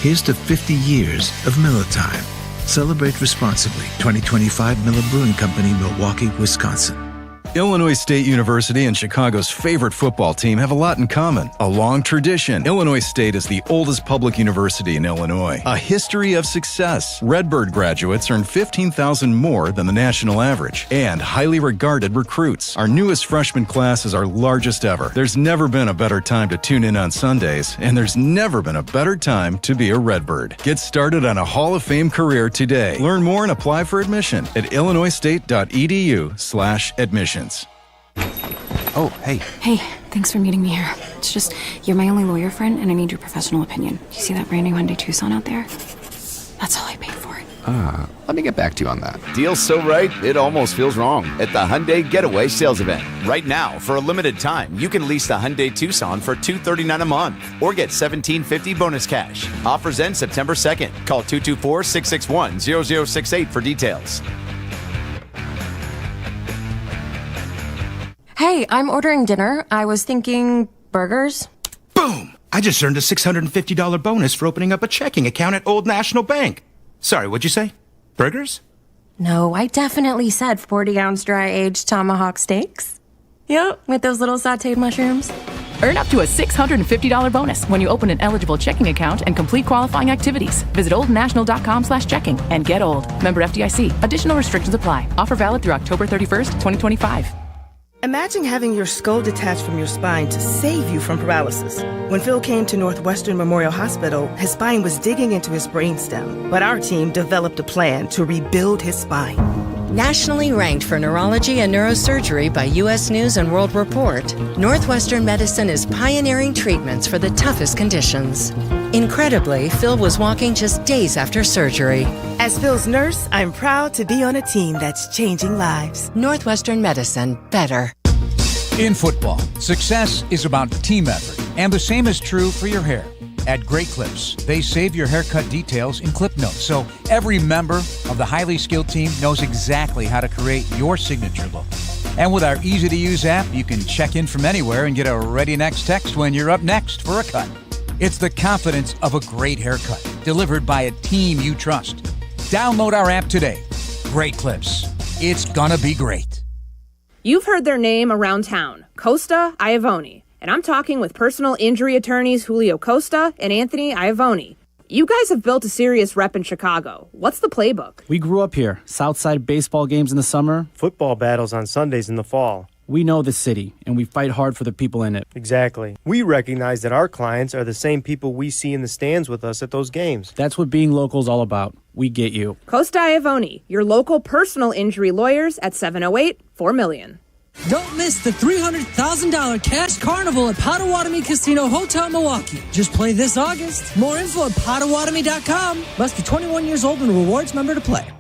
Here's to 50 years of Miller Time. Celebrate responsibly. 2025 Miller Brewing Company, Milwaukee, Wisconsin. Illinois State University and Chicago's favorite football team have a lot in common. A long tradition. Illinois State is the oldest public university in Illinois. A history of success. Redbird graduates earn $15,000 more than the national average. And highly regarded recruits. Our newest freshman class is our largest ever. There's never been a better time to tune in on Sundays, and there's never been a better time to be a Redbird. Get started on a Hall of Fame career today. Learn more and apply for admission at illinoisstate.edu/admissions. Oh, hey. Hey, thanks for meeting me here. It's just, you're my only lawyer friend, and I need your professional opinion. You see that brand new Hyundai Tucson out there? That's all I paid for it. Let me get back to you on that. Deal's so right, it almost feels wrong. At the Hyundai Getaway Sales Event. Right now, for a limited time, you can lease the Hyundai Tucson for $239 a month or get $1,750 bonus cash. Offers end September 2nd. Call 224-661-0068 for details. Hey, I'm ordering dinner. I was thinking burgers. Boom! I just earned a $650 bonus for opening up a checking account at Old National Bank. Sorry, what'd you say? Burgers? No, I definitely said 40-ounce dry-aged tomahawk steaks. Yep, with those little sauteed mushrooms. Earn up to a $650 bonus when you open an eligible checking account and complete qualifying activities. Visit oldnational.com/checking and get old. Member FDIC. Additional restrictions apply. Offer valid through October 31st, 2025. Imagine having your skull detached from your spine to save you from paralysis. When Phil came to Northwestern Memorial Hospital, his spine was digging into his brainstem, but our team developed a plan to rebuild his spine. Nationally ranked for neurology and neurosurgery by U.S. News and World Report, Northwestern Medicine is pioneering treatments for the toughest conditions. Incredibly, Phil was walking just days after surgery. As Phil's nurse, I'm proud to be on a team that's changing lives. Northwestern Medicine, better. In football, success is about team effort, and the same is true for your hair. At Great Clips, they save your haircut details in clip notes, so every member of the highly skilled team knows exactly how to create your signature look. And with our easy-to-use app, you can check in from anywhere and get a ready next text when you're up next for a cut. It's the confidence of a great haircut, delivered by a team you trust. Download our app today. Great Clips. It's gonna be great. You've heard their name around town, Costa Iavoni. And I'm talking with personal injury attorneys Julio Costa and Anthony Iavoni. You guys have built a serious rep in Chicago. What's the playbook? We grew up here. Southside baseball games in the summer. Football battles on Sundays in the fall. We know the city, and we fight hard for the people in it. Exactly. We recognize that our clients are the same people we see in the stands with us at those games. That's what being local is all about. We get you. Costa Iavoni, your local personal injury lawyers at 708-4million. Don't miss the $300,000 cash carnival at Potawatomi Casino Hotel, Milwaukee. Just play this August. More info at Potawatomi.com. Must be 21 years old and a rewards member to play.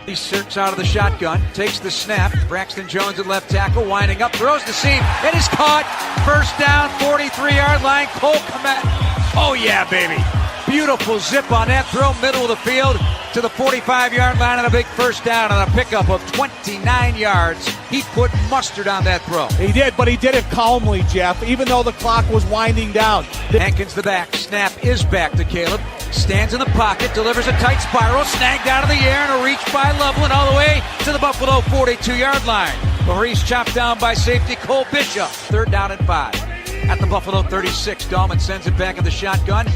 He sits out of the shotgun, takes the snap. Braxton Jones at left tackle, winding up, throws the seam. It is caught. First down, 43-yard line. Cole Kmet. Oh, yeah, baby. beautiful zip on that throw, middle of the field to the 45-yard line on a big first down on a pickup of 29 yards. He put mustard on that throw. He did, but he did it calmly, Jeff, even though the clock was winding down. Hankins the back. Snap is back to Caleb. Stands in the pocket, delivers a tight spiral, snagged out of the air, and a reach by Loveland all the way to the Buffalo 42-yard line. Maurice chopped down by safety Cole Bishop. 3rd down and 5. At the Buffalo 36, Dahlman sends it back in the shotgun.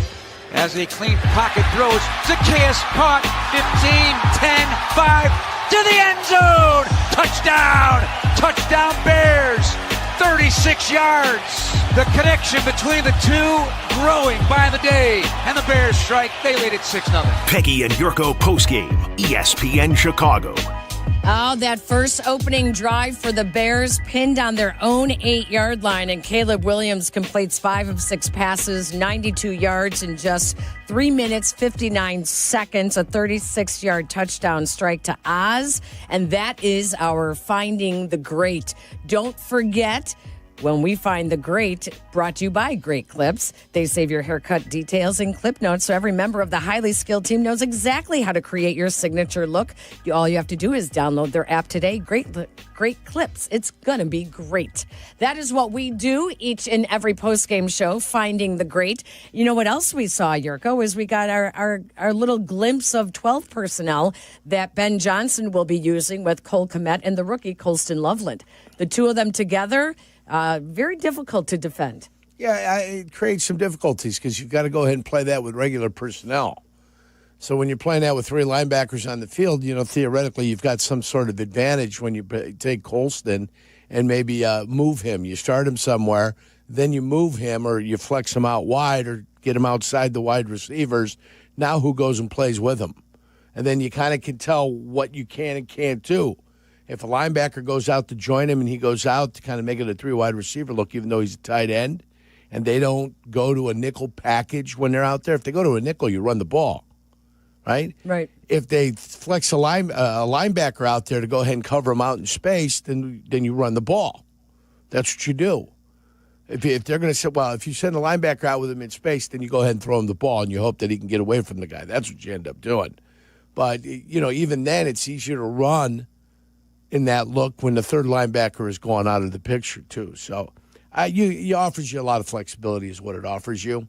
As a clean pocket throws, Zacchaeus caught. 15, 10, 5, to the end zone. Touchdown! Touchdown Bears! 36 yards. The connection between the two growing by the day. And the Bears strike. They lead it 6-0. Peggy and Jurko postgame, ESPN Chicago. Oh, that first opening drive for the Bears pinned on their own 8-yard line, and Caleb Williams completes 5 of 6 passes, 92 yards in just 3 minutes, 59 seconds, a 36-yard touchdown strike to Oz, and that is our Finding the Great. Don't forget, when we find the great, brought to you by Great Clips. They save your haircut details in clip notes, so every member of the highly skilled team knows exactly how to create your signature look. All you have to do is download their app today. Great Clips. It's going to be great. That is what we do each and every postgame show, Finding the Great. You know what else we saw, Jurko, is we got our little glimpse of 12 personnel that Ben Johnson will be using with Cole Kmet and the rookie Colston Loveland. The two of them together, very difficult to defend. Yeah, it creates some difficulties because you've got to go ahead and play that with regular personnel. So when you're playing that with 3 linebackers on the field, theoretically you've got some sort of advantage when you take Colston and maybe move him. You start him somewhere, then you move him or you flex him out wide or get him outside the wide receivers. Now who goes and plays with him? And then you kind of can tell what you can and can't do. If a linebacker goes out to join him and he goes out to kind of make it a 3 wide receiver look, even though he's a tight end, and they don't go to a nickel package when they're out there. If they go to a nickel, you run the ball, right? Right. If they flex a linebacker out there to go ahead and cover him out in space, then you run the ball. That's what you do. If they're going to say, well, if you send a linebacker out with him in space, then you go ahead and throw him the ball and you hope that he can get away from the guy. That's what you end up doing. But, even then it's easier to run in that look when the 3rd linebacker is going out of the picture too. So it offers you a lot of flexibility is what it offers you.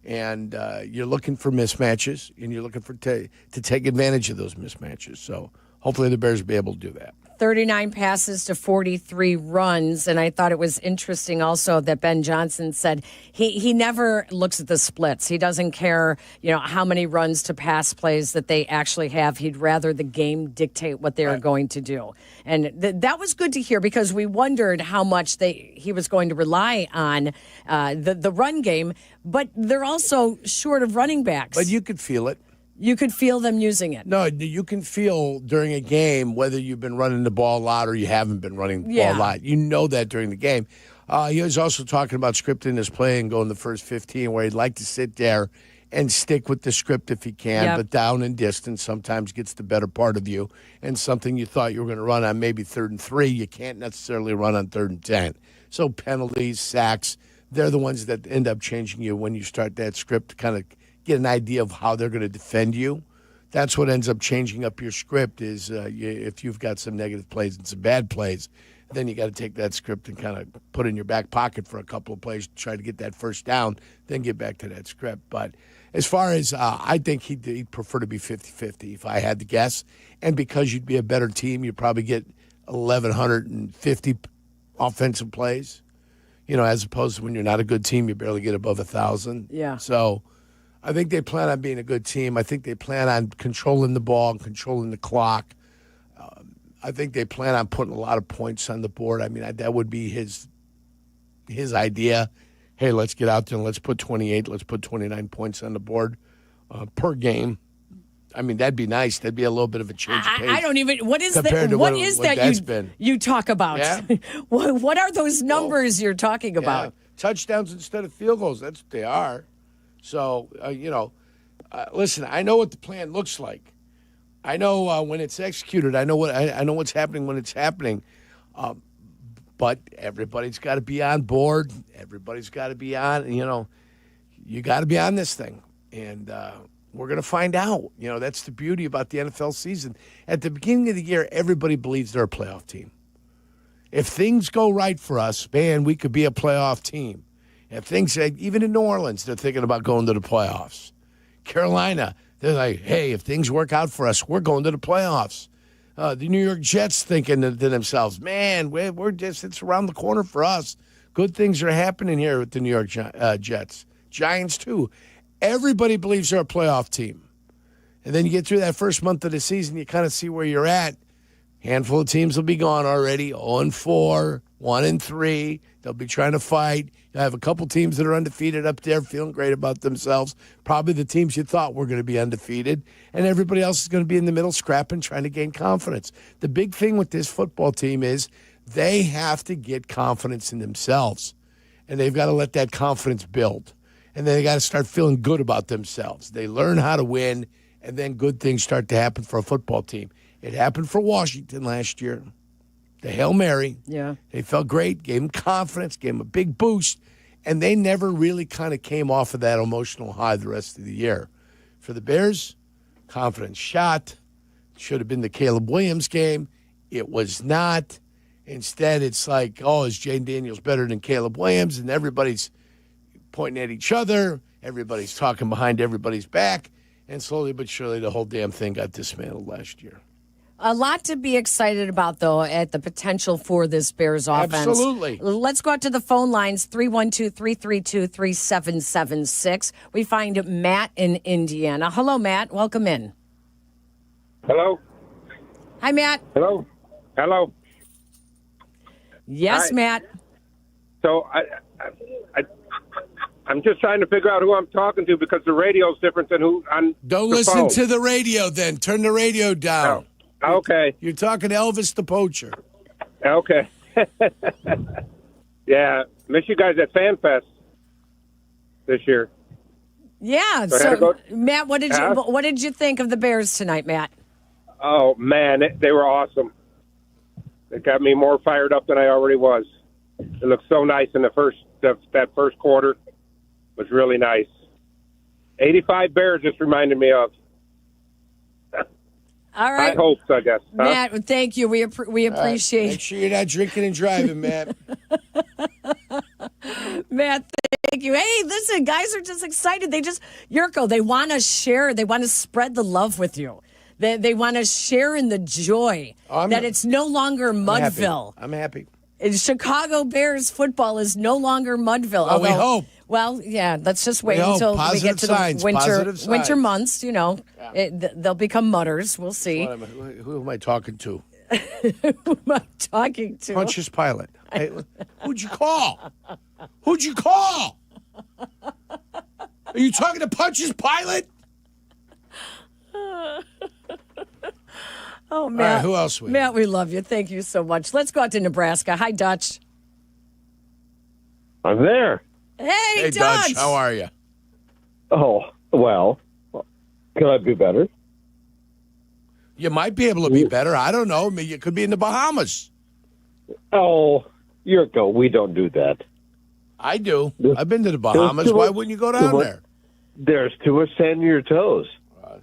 And you're looking for mismatches, and you're looking for to take advantage of those mismatches. So hopefully the Bears will be able to do that. 39 passes to 43 runs. And I thought it was interesting also that Ben Johnson said he never looks at the splits. He doesn't care, how many runs to pass plays that they actually have. He'd rather the game dictate what they're going to do. And that was good to hear because we wondered how much he was going to rely on the run game. But they're also short of running backs. But you could feel it. You could feel them using it. No, you can feel during a game whether you've been running the ball a lot or you haven't been running the ball a lot. You know that during the game. He was also talking about scripting his play and going the first 15 where he'd like to sit there and stick with the script if he can, but down and distance sometimes gets the better part of you. And something you thought you were going to run on maybe 3rd and 3, you can't necessarily run on 3rd and 10. So penalties, sacks, they're the ones that end up changing you when you start that script to kind of get an idea of how they're going to defend you. That's what ends up changing up your script is if you've got some negative plays and some bad plays, then you got to take that script and kind of put it in your back pocket for a couple of plays to try to get that first down, then get back to that script. But as far as I think he'd prefer to be 50-50 if I had to guess. And because you'd be a better team, you'd probably get 1,150 offensive plays, as opposed to when you're not a good team, you barely get above 1,000. Yeah. So I think they plan on being a good team. I think they plan on controlling the ball and controlling the clock. I think they plan on putting a lot of points on the board. I mean, that would be his idea. Hey, let's get out there and let's put 28, let's put 29 points on the board per game. I mean, that'd be nice. That'd be a little bit of a change of pace. I don't even. What is that? You talk about? Yeah? What are those numbers you're talking about? Touchdowns instead of field goals. That's what they are. So, listen, I know what the plan looks like. I know when it's executed. I know what's happening when it's happening. But everybody's got to be on board. Everybody's got to be on. You got to be on this thing. And we're going to find out. You know, that's the beauty about the NFL season. At the beginning of the year, everybody believes they're a playoff team. If things go right for us, man, we could be a playoff team. If things, even in New Orleans, they're thinking about going to the playoffs. Carolina, they're like, hey, if things work out for us, we're going to the playoffs. The New York Jets thinking to themselves, man, we're just, it's around the corner for us. Good things are happening here with the New York Jets. Giants, too. Everybody believes they're a playoff team. And then you get through that first month of the season, you kind of see where you're at. Handful of teams will be gone already, 0-4, 1-3. They'll be trying to fight. You have a couple teams that are undefeated up there, feeling great about themselves. Probably the teams you thought were going to be undefeated. And everybody else is going to be in the middle scrapping, trying to gain confidence. The big thing with this football team is they have to get confidence in themselves. And they've got to let that confidence build. And then they got to start feeling good about themselves. They learn how to win, and then good things start to happen for a football team. It happened for Washington last year. The Hail Mary. Yeah. They felt great, gave them confidence, gave them a big boost, and they never really kind of came off of that emotional high the rest of the year. For the Bears, confidence shot. Should have been the Caleb Williams game. It was not. Instead, it's like, oh, is Jane Daniels better than Caleb Williams? And everybody's pointing at each other. Everybody's talking behind everybody's back. And slowly but surely, the whole damn thing got dismantled last year. A lot to be excited about, though, at the potential for this Bears offense. Absolutely. Let's go out to the phone lines, 312-332-3776. We find Matt in Indiana. Hello, Matt. Welcome in. Hello. Hi, Matt. Hello. Hello. Yes, Hi. Matt. So I'm just trying to figure out who I'm talking to because the radio's different than who on Don't the listen phone. to the radio then. Turn the radio down. Oh, okay. You're talking to Elvis the Poacher. Okay. Yeah. Miss you guys at FanFest this year. Yeah. So I had to go- Matt, what did you think of the Bears tonight, Matt? Oh, man. They were awesome. It got me more fired up than I already was. It looked so nice in that first quarter. Was really nice. 85 Bears just reminded me of. All right. High hopes, I guess. Huh? Matt, thank you. We appreciate Make sure you're not drinking and driving, Matt. Matt, thank you. Hey, listen, guys are just excited. Jurko, they want to share. They want to spread the love with you. They want to share in the joy that it's no longer Mudville. I'm happy. Chicago Bears football is no longer Mudville. Well, we hope. Well, yeah, let's just wait We hope. until we Positive get to signs, the positive winter signs. months. You know, they'll become mutters. We'll see. Who am I talking to? Who am I talking to? Pontius Pilate. Hey, who'd you call? Who'd you call? Are you talking to Pontius Pilate? Oh, Matt. All right, who else we Matt, we love you. Thank you so much. Let's go out to Nebraska. Hi, Dutch. I'm there. Hey, Dutch. How are you? Oh, well, could I be better? You might be able to be better. I don't know. Maybe you could be in the Bahamas. Oh, Jurko, we don't do that. I do. I've been to the Bahamas. Why wouldn't you go down there? There's too much sand in your toes.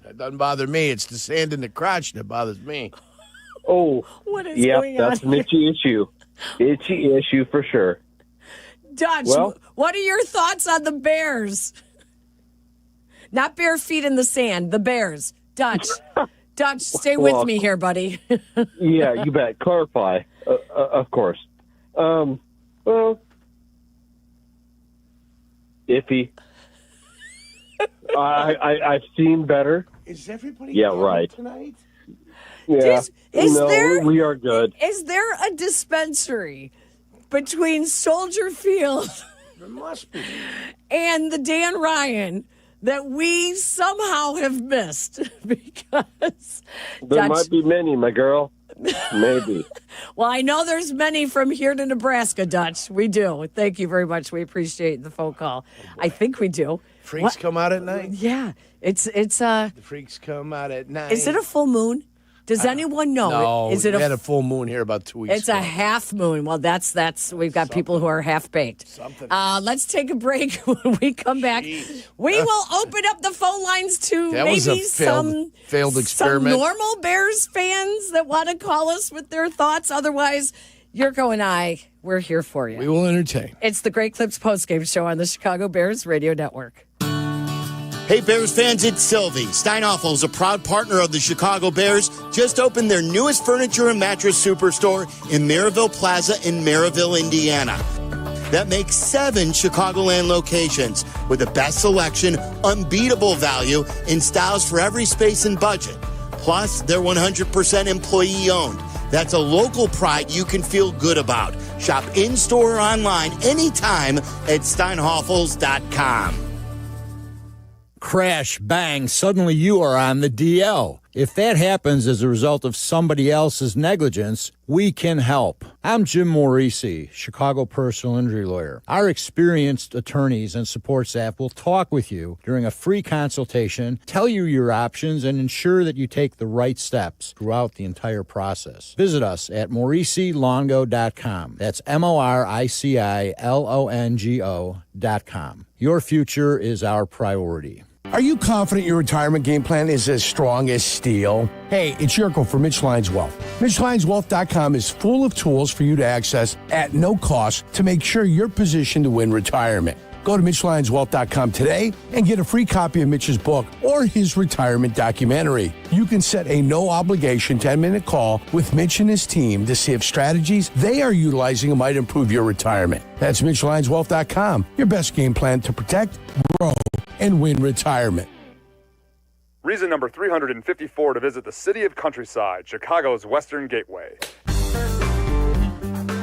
That doesn't bother me. It's the sand in the crotch that bothers me. Oh, what is yeah, going on that's an itchy issue. Itchy issue for sure. Dutch, Well- what are your thoughts on the Bears? Not bare feet in the sand, the Bears. Dutch, stay with Well, me here, buddy. Yeah, you bet. Clarify, of course. Well, iffy. I've seen better. Is everybody right tonight? Yeah. Is there- we are good. Is there a dispensary between Soldier Field There must be. and the Dan Ryan that we somehow have missed? Because There might be many, my girl. Maybe. Well, I know there's many from here to Nebraska, Dutch. We do. Thank you very much. We appreciate the phone call. I think we do. Freaks come out at night? Yeah. It's The freaks come out at night. Is it a full moon? Does anyone know? No, Is it we had a full moon here about 2 weeks It's ago. a half moon. Well, that's we've got people who are half baked. Let's take a break. When we come back, we will open up the phone lines to That maybe was a failed experiment. Some normal Bears fans that want to call us with their thoughts. Otherwise, Jurko and I, we're here for you. We will entertain. It's the Great Clips postgame show on the Chicago Bears Radio Network. Hey, Bears fans, it's Sylvie. Steinhoffel is a proud partner of the Chicago Bears. Just opened their newest furniture and mattress superstore in Maryville Plaza in Maryville, Indiana. That makes 7 Chicagoland locations with the best selection, unbeatable value, and styles for every space and budget. Plus, they're 100% employee-owned. That's a local pride you can feel good about. Shop in-store or online anytime at steinhoffels.com. Crash, bang, suddenly you are on the DL. If that happens as a result of somebody else's negligence, we can help. I'm Jim Morisi, Chicago personal injury lawyer. Our experienced attorneys and support staff will talk with you during a free consultation, tell you your options, and ensure that you take the right steps throughout the entire process. Visit us at MorisiLongo.com. That's MoriciLongo.com. Your future is our priority. Are you confident your retirement game plan is as strong as steel? Hey, it's Jurko for Mitch Lyons Wealth. MitchLyonsWealth.com is full of tools for you to access at no cost to make sure you're positioned to win retirement. Go to MitchLyonsWealth.com today and get a free copy of Mitch's book or his retirement documentary. You can set a no-obligation 10-minute call with Mitch and his team to see if strategies they are utilizing might improve your retirement. That's MitchLyonsWealth.com, your best game plan to protect, grow, and win retirement. Reason number 354 to visit the city of Countryside, Chicago's Western Gateway.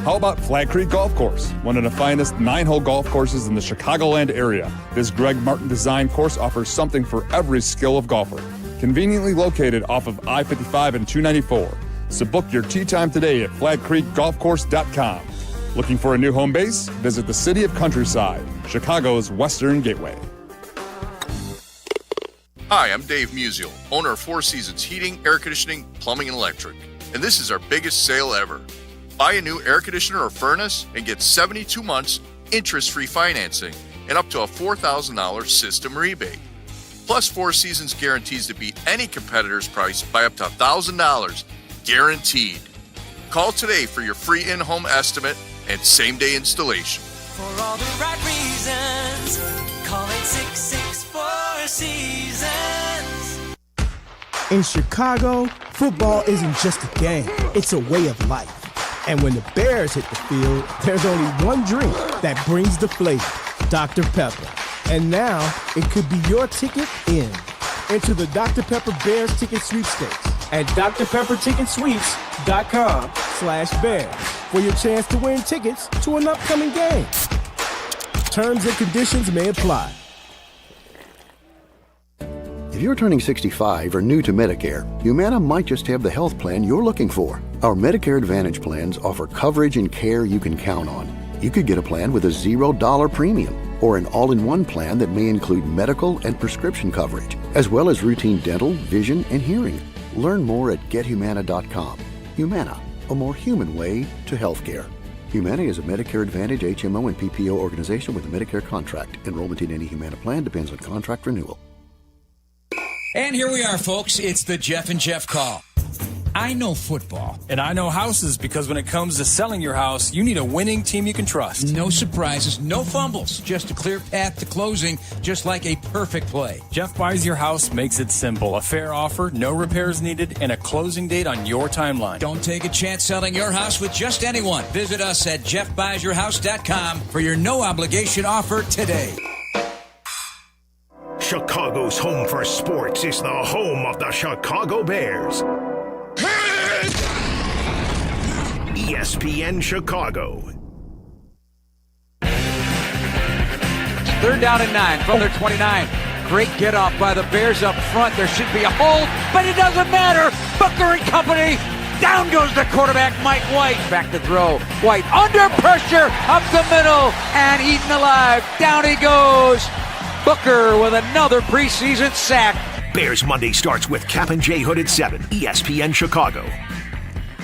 How about Flag Creek Golf Course, one of the finest 9-hole golf courses in the Chicagoland area? This Greg Martin design course offers something for every skill of golfer. Conveniently located off of I-55 and 294. So book your tee time today at flagcreekgolfcourse.com. Looking for a new home base? Visit the city of Countryside, Chicago's Western Gateway. Hi, I'm Dave Musial, owner of Four Seasons Heating, Air Conditioning, Plumbing, and Electric. And this is our biggest sale ever. Buy a new air conditioner or furnace and get 72 months interest-free financing and up to a $4,000 system rebate. Plus, Four Seasons guarantees to beat any competitor's price by up to $1,000, guaranteed. Call today for your free in-home estimate and same-day installation. For all the right reasons, call 866-4 Seasons. In Chicago, football isn't just a game, it's a way of life. And when the Bears hit the field, there's only one drink that brings the flavor, Dr. Pepper. And now, it could be your ticket in. Enter the Dr. Pepper Bears ticket sweepstakes at drpepperticketsweeps.com/Bears for your chance to win tickets to an upcoming game. Terms and conditions may apply. If you're turning 65 or new to Medicare, Humana might just have the health plan you're looking for. Our Medicare Advantage plans offer coverage and care you can count on. You could get a plan with a $0 premium or an all-in-one plan that may include medical and prescription coverage, as well as routine dental, vision, and hearing. Learn more at gethumana.com. Humana, a more human way to healthcare. Humana is a Medicare Advantage HMO and PPO organization with a Medicare contract. Enrollment in any Humana plan depends on contract renewal. And here we are, folks. It's the Jeff and Jeff Call. I know football. And I know houses, because when it comes to selling your house, you need a winning team you can trust. No surprises, no fumbles, just a clear path to closing, just like a perfect play. Jeff Buys Your House makes it simple. A fair offer, no repairs needed, and a closing date on your timeline. Don't take a chance selling your house with just anyone. Visit us at jeffbuysyourhouse.com for your no-obligation offer today. Chicago's home for sports is the home of the Chicago Bears. ESPN Chicago. 3rd down and 9 from their 29. Great get off by the Bears up front. There should be a hold, but it doesn't matter. Booker and company. Down goes the quarterback, Mike White. Back to throw. White under pressure up the middle and eaten alive. Down he goes. Booker with another preseason sack. Bears Monday starts with Cap and J Hood at 7, ESPN Chicago.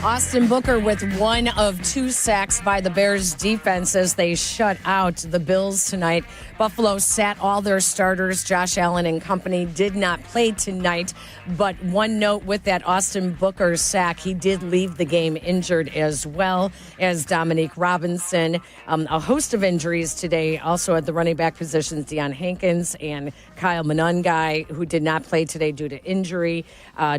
Austin Booker with 1 of 2 sacks by the Bears defense as they shut out the Bills tonight. Buffalo sat all their starters. Josh Allen and company did not play tonight. But one note with that Austin Booker sack, he did leave the game injured as well as Dominique Robinson. A host of injuries today also at the running back positions, Deion Hankins and Kyle Monungai, who did not play today due to injury.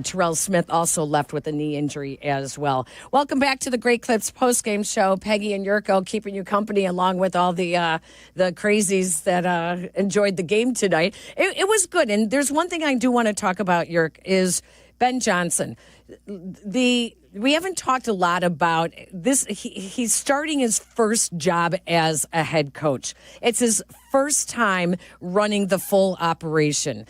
Terrell Smith also left with a knee injury as well. Welcome back to the Great Clips postgame show. Peggy and Jurko keeping you company along with all the crazies that enjoyed the game tonight. It was good. And there's one thing I do want to talk about, Jurk, is Ben Johnson. We haven't talked a lot about this. He's starting his first job as a head coach. It's his first time running the full operation.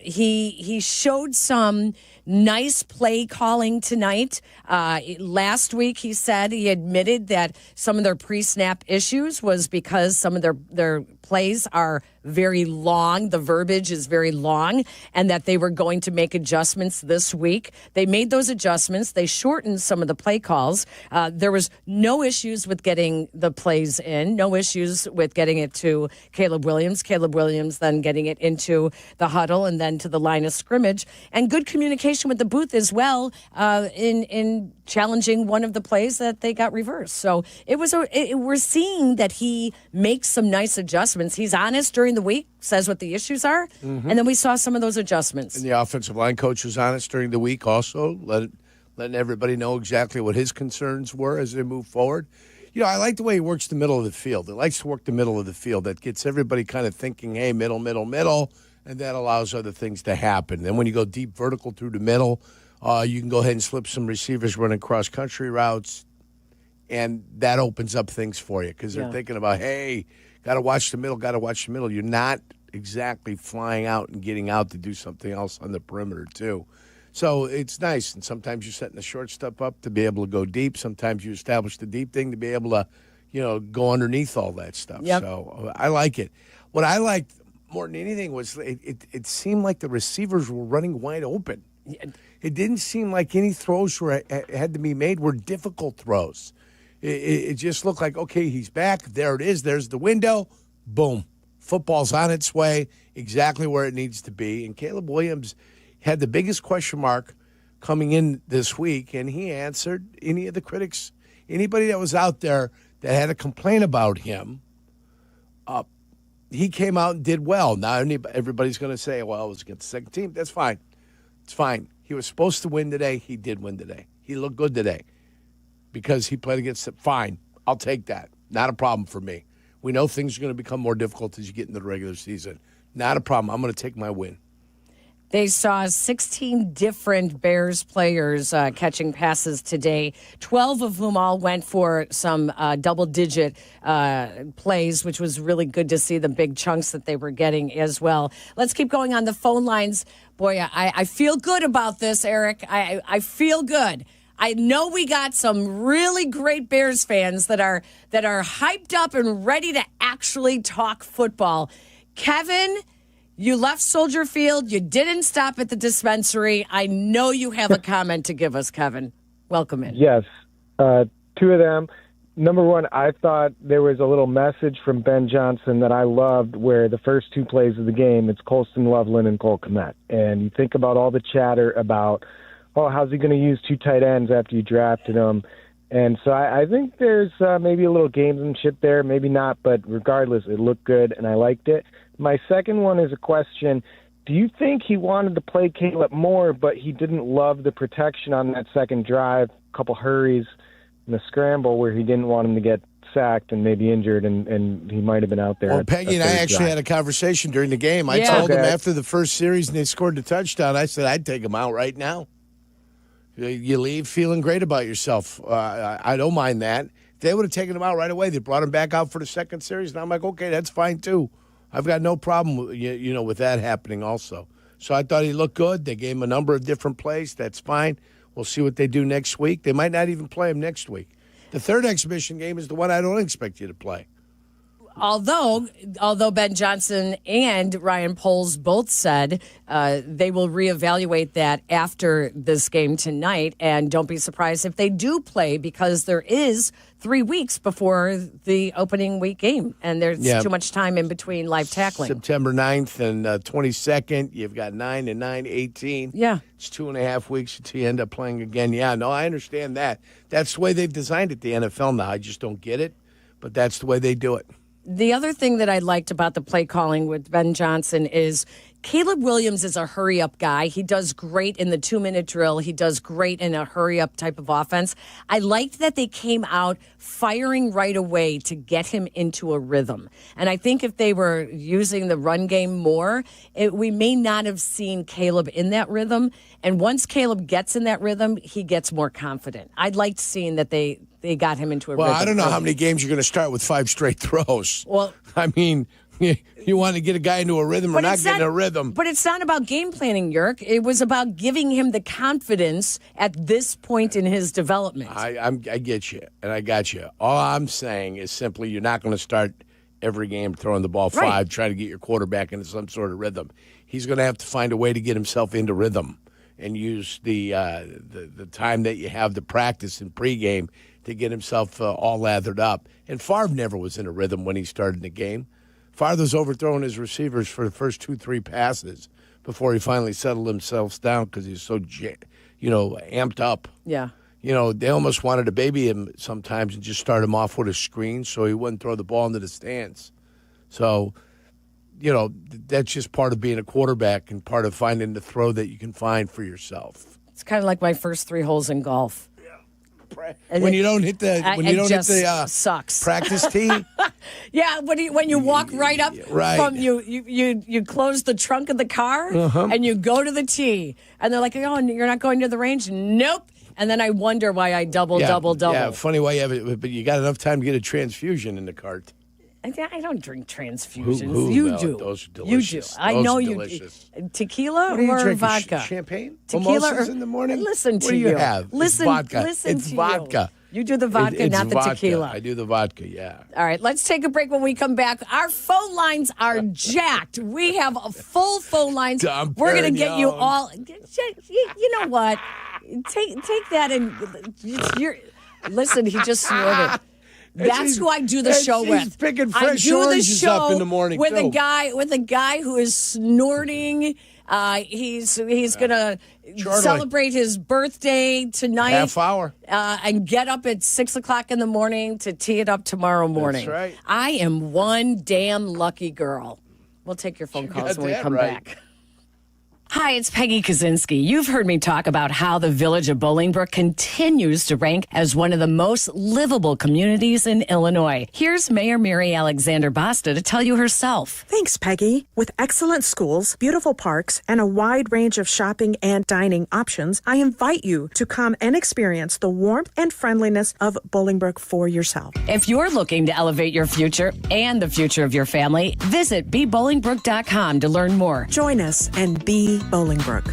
He showed some nice play calling tonight. Last week, he said he admitted that some of their pre-snap issues was because some of their plays are very long. The verbiage is very long, and that they were going to make adjustments this week. They made those adjustments. They shortened some of the play calls. There was no issues with getting the plays in, no issues with getting it to Caleb Williams. Caleb Williams then getting it into the huddle and then to the line of scrimmage. And good communication with the booth as well in challenging one of the plays that they got reversed. So we're seeing that he makes some nice adjustments. He's honest during the week, says what the issues are, and then we saw some of those adjustments. And the offensive line coach was honest during the week also, letting everybody know exactly what his concerns were as they move forward. You know, I like the way he works the middle of the field. He likes to work the middle of the field. That gets everybody kind of thinking, hey, middle, and that allows other things to happen. Then when you go deep vertical through the middle, you can go ahead and slip some receivers running cross-country routes, and that opens up things for you because they're thinking about, hey, got to watch the middle. You're not exactly flying out and getting out to do something else on the perimeter, too. So it's nice, and sometimes you're setting the short stuff up to be able to go deep. Sometimes you establish the deep thing to be able to, go underneath all that stuff. Yep. So I like it. What I liked more than anything was it seemed like the receivers were running wide open. It didn't seem like any throws had to be made were difficult throws. It just looked like, okay, he's back. There it is. There's the window. Boom. Football's on its way, exactly where it needs to be. And Caleb Williams had the biggest question mark coming in this week, and he answered any of the critics, anybody that was out there that had a complaint about him. He came out and did well. Now everybody's going to say, well, it was against the second team. That's fine. It's fine. He was supposed to win today. He did win today. He looked good today because he played against it. Fine. I'll take that. Not a problem for me. We know things are going to become more difficult as you get into the regular season. Not a problem. I'm going to take my win. They saw 16 different Bears players catching passes today, 12 of whom all went for some double-digit plays, which was really good to see the big chunks that they were getting as well. Let's keep going on the phone lines. Boy, I feel good about this, Eric. I feel good. I know we got some really great Bears fans that are hyped up and ready to actually talk football. Kevin, you left Soldier Field. You didn't stop at the dispensary. I know you have a comment to give us, Kevin. Welcome in. Yes. 2 of them. Number one, I thought there was a little message from Ben Johnson that I loved where the first 2 plays of the game, it's Colston Loveland and Cole Kmet. And you think about all the chatter about, oh, how's he going to use 2 tight ends after you drafted him? And so I think there's maybe a little gamesmanship there, maybe not, but regardless, it looked good and I liked it. My second one is a question. Do you think he wanted to play Caleb more, but he didn't love the protection on that second drive, a couple hurries and a scramble where he didn't want him to get sacked and maybe injured, and he might have been out there. Well, Peggy and I actually had a conversation during the game. I told him after the first series and they scored the touchdown, I said, I'd take him out right now. You leave feeling great about yourself. I don't mind that. If they would have taken him out right away, they brought him back out for the second series, and I'm like, okay, that's fine too. I've got no problem with that happening also. So I thought he looked good. They gave him a number of different plays. That's fine. We'll see what they do next week. They might not even play him next week. The third exhibition game is the one I don't expect you to play. Although Ben Johnson and Ryan Poles both said they will reevaluate that after this game tonight, and don't be surprised if they do play, because there is 3 weeks before the opening week game, and there's too much time in between live tackling. September 9th and 22nd, you've got 9 and 9, 18. Yeah. It's 2.5 weeks until you end up playing again. Yeah, no, I understand that. That's the way they've designed it, the NFL now. I just don't get it, but that's the way they do it. The other thing that I liked about the play calling with Ben Johnson is Caleb Williams is a hurry-up guy. He does great in the 2-minute drill. He does great in a hurry-up type of offense. I liked that they came out firing right away to get him into a rhythm. And I think if they were using the run game more, we may not have seen Caleb in that rhythm. And once Caleb gets in that rhythm, he gets more confident. I'd like seeing that they got him into a rhythm. Well, I don't know how many games you're going to start with 5 straight throws. Well, I mean, you want to get a guy into a rhythm or not get in a rhythm. But it's not about game planning, Jurk. It was about giving him the confidence at this point in his development. I get you, and I got you. All I'm saying is simply you're not going to start every game throwing the ball 5, trying to get your quarterback into some sort of rhythm. He's going to have to find a way to get himself into rhythm and use the time that you have to practice in pregame to get himself all lathered up. And Favre never was in a rhythm when he started the game. Favre was overthrowing his receivers for the first 2-3 passes before he finally settled himself down because he was so, amped up. Yeah. They almost wanted to baby him sometimes and just start him off with a screen so he wouldn't throw the ball into the stands. So, that's just part of being a quarterback and part of finding the throw that you can find for yourself. It's kind of like my first 3 holes in golf. When you don't hit the sucks practice tee. Yeah, when you walk right up from you close the trunk of the car and you go to the tee and they're like, oh, you're not going to the range? Nope. And then I wonder why I double. Yeah, funny why you have it, but you got enough time to get a transfusion in the cart. I don't drink transfusions. Who you well, do. Those are delicious. You do. I know you. Delicious. Tequila what are you or drinking? vodka? Champagne? Tequila Mimosas in the morning? Listen to what do you. Have? Listen, it's vodka. Listen it's to vodka. You do the vodka, it's not the vodka. tequila. I do the vodka, yeah. All right, let's take a break. When we come back, our phone lines are jacked. We have a full phone lines. We're going to get you all. You know what? Take that and listen. He just snorted. That's who I do the show with. He's picking fresh oranges up in the morning with a guy who is snorting. He's going to celebrate his birthday tonight. Half hour. And get up at 6 o'clock in the morning to tee it up tomorrow morning. That's right. I am one damn lucky girl. We'll take your phone calls when we come back. Hi, it's Peggy Kaczynski. You've heard me talk about how the village of Bolingbrook continues to rank as one of the most livable communities in Illinois. Here's Mayor Mary Alexander Basta to tell you herself. Thanks, Peggy. With excellent schools, beautiful parks, and a wide range of shopping and dining options, I invite you to come and experience the warmth and friendliness of Bolingbrook for yourself. If you're looking to elevate your future and the future of your family, visit BeBolingbrook.com to learn more. Join us and be Bolingbrook.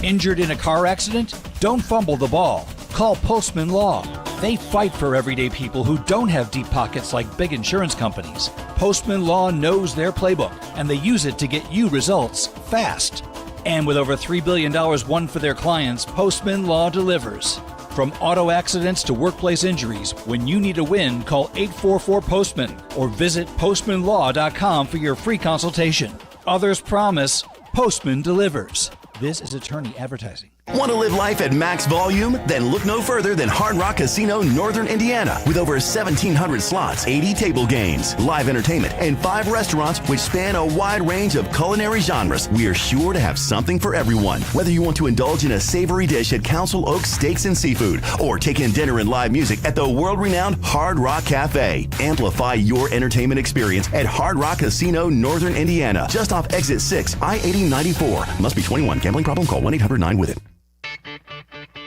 Injured in a car accident? Don't fumble the ball. Call Postman Law. They fight for everyday people who don't have deep pockets like big insurance companies. Postman Law knows their playbook, and they use it to get you results fast. And with over $3 billion won for their clients, Postman Law delivers. From auto accidents to workplace injuries, when you need a win, call 844-POSTMAN or visit postmanlaw.com for your free consultation. Others promise, Postman delivers. This is attorney advertising. Want to live life at max volume? Then look no further than Hard Rock Casino, Northern Indiana. With over 1,700 slots, 80 table games, live entertainment, and 5 restaurants which span a wide range of culinary genres, we are sure to have something for everyone. Whether you want to indulge in a savory dish at Council Oaks Steaks and Seafood, or take in dinner and live music at the world-renowned Hard Rock Cafe. Amplify your entertainment experience at Hard Rock Casino, Northern Indiana. Just off Exit 6, I-8094. Must be 21. Gambling problem? Call 1-800-9-WITH-IT.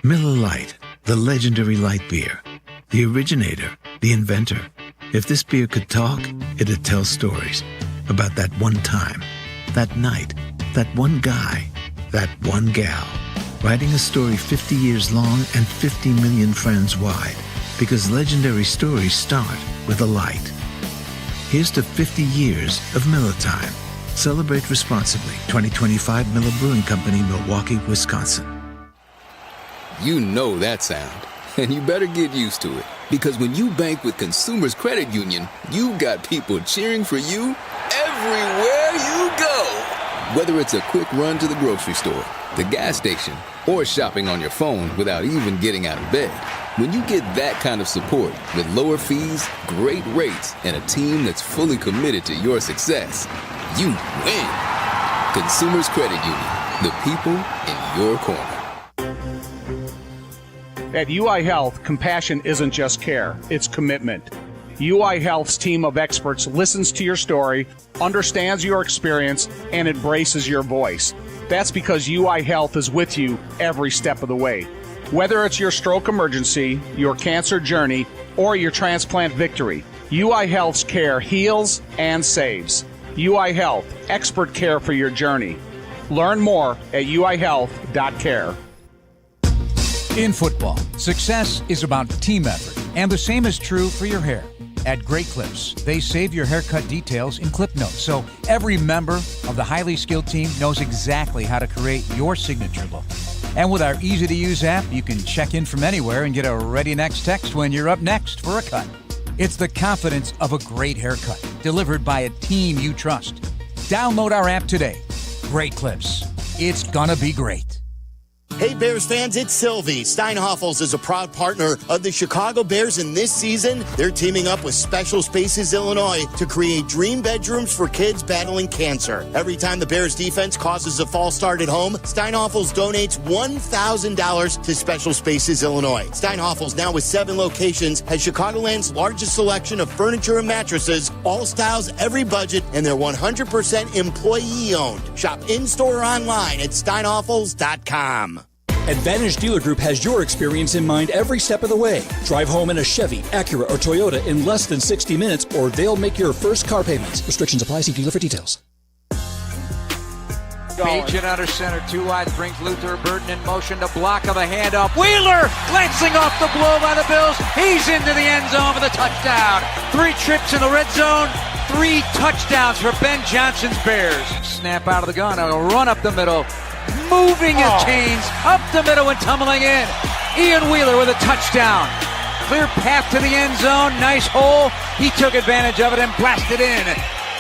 Miller Lite, the legendary light beer. The originator, the inventor. If this beer could talk, it'd tell stories about that one time, that night, that one guy, that one gal. Writing a story 50 years long and 50 million friends wide. Because legendary stories start with a light. Here's to 50 years of Miller Time. Celebrate responsibly. 2025 Miller Brewing Company, Milwaukee, Wisconsin. You know that sound, and you better get used to it. Because when you bank with Consumers Credit Union, you got people cheering for you everywhere you go. Whether it's a quick run to the grocery store, the gas station, or shopping on your phone without even getting out of bed. When you get that kind of support with lower fees, great rates, and a team that's fully committed to your success, you win. Consumers Credit Union, the people in your corner. At UI Health, compassion isn't just care, it's commitment. UI Health's team of experts listens to your story, understands your experience, and embraces your voice. That's because UI Health is with you every step of the way. Whether it's your stroke emergency, your cancer journey, or your transplant victory, UI Health's care heals and saves. UI Health, expert care for your journey. Learn more at uihealth.care. In football, success is about team effort, and the same is true for your hair. At Great Clips, they save your haircut details in clip notes, so every member of the highly skilled team knows exactly how to create your signature look. And with our easy-to-use app, you can check in from anywhere and get a ready next text when you're up next for a cut. It's the confidence of a great haircut, delivered by a team you trust. Download our app today. Great Clips. It's gonna be great. Hey, Bears fans, it's Sylvie. Steinhoffels is a proud partner of the Chicago Bears, and this season, they're teaming up with Special Spaces Illinois to create dream bedrooms for kids battling cancer. Every time the Bears defense causes a false start at home, Steinhoffels donates $1,000 to Special Spaces Illinois. Steinhoffels, now with 7 locations, has Chicagoland's largest selection of furniture and mattresses, all styles, every budget, and they're 100% employee-owned. Shop in-store or online at steinhoffels.com. Advantage Dealer Group has your experience in mind every step of the way. Drive home in a Chevy, Acura, or Toyota in less than 60 minutes, or they'll make your first car payment. Restrictions apply. See dealer for details. Agent under center, 2 wide, brings Luther Burden in motion to block of a handoff. Wheeler glancing off the blow by the Bills. He's into the end zone for the touchdown. 3 trips in the red zone, 3 touchdowns for Ben Johnson's Bears. Snap out of the gun, a run up the middle. Moving his chains up the middle and tumbling in. Ian Wheeler with a touchdown. Clear path to the end zone. Nice hole. He took advantage of it and blasted in.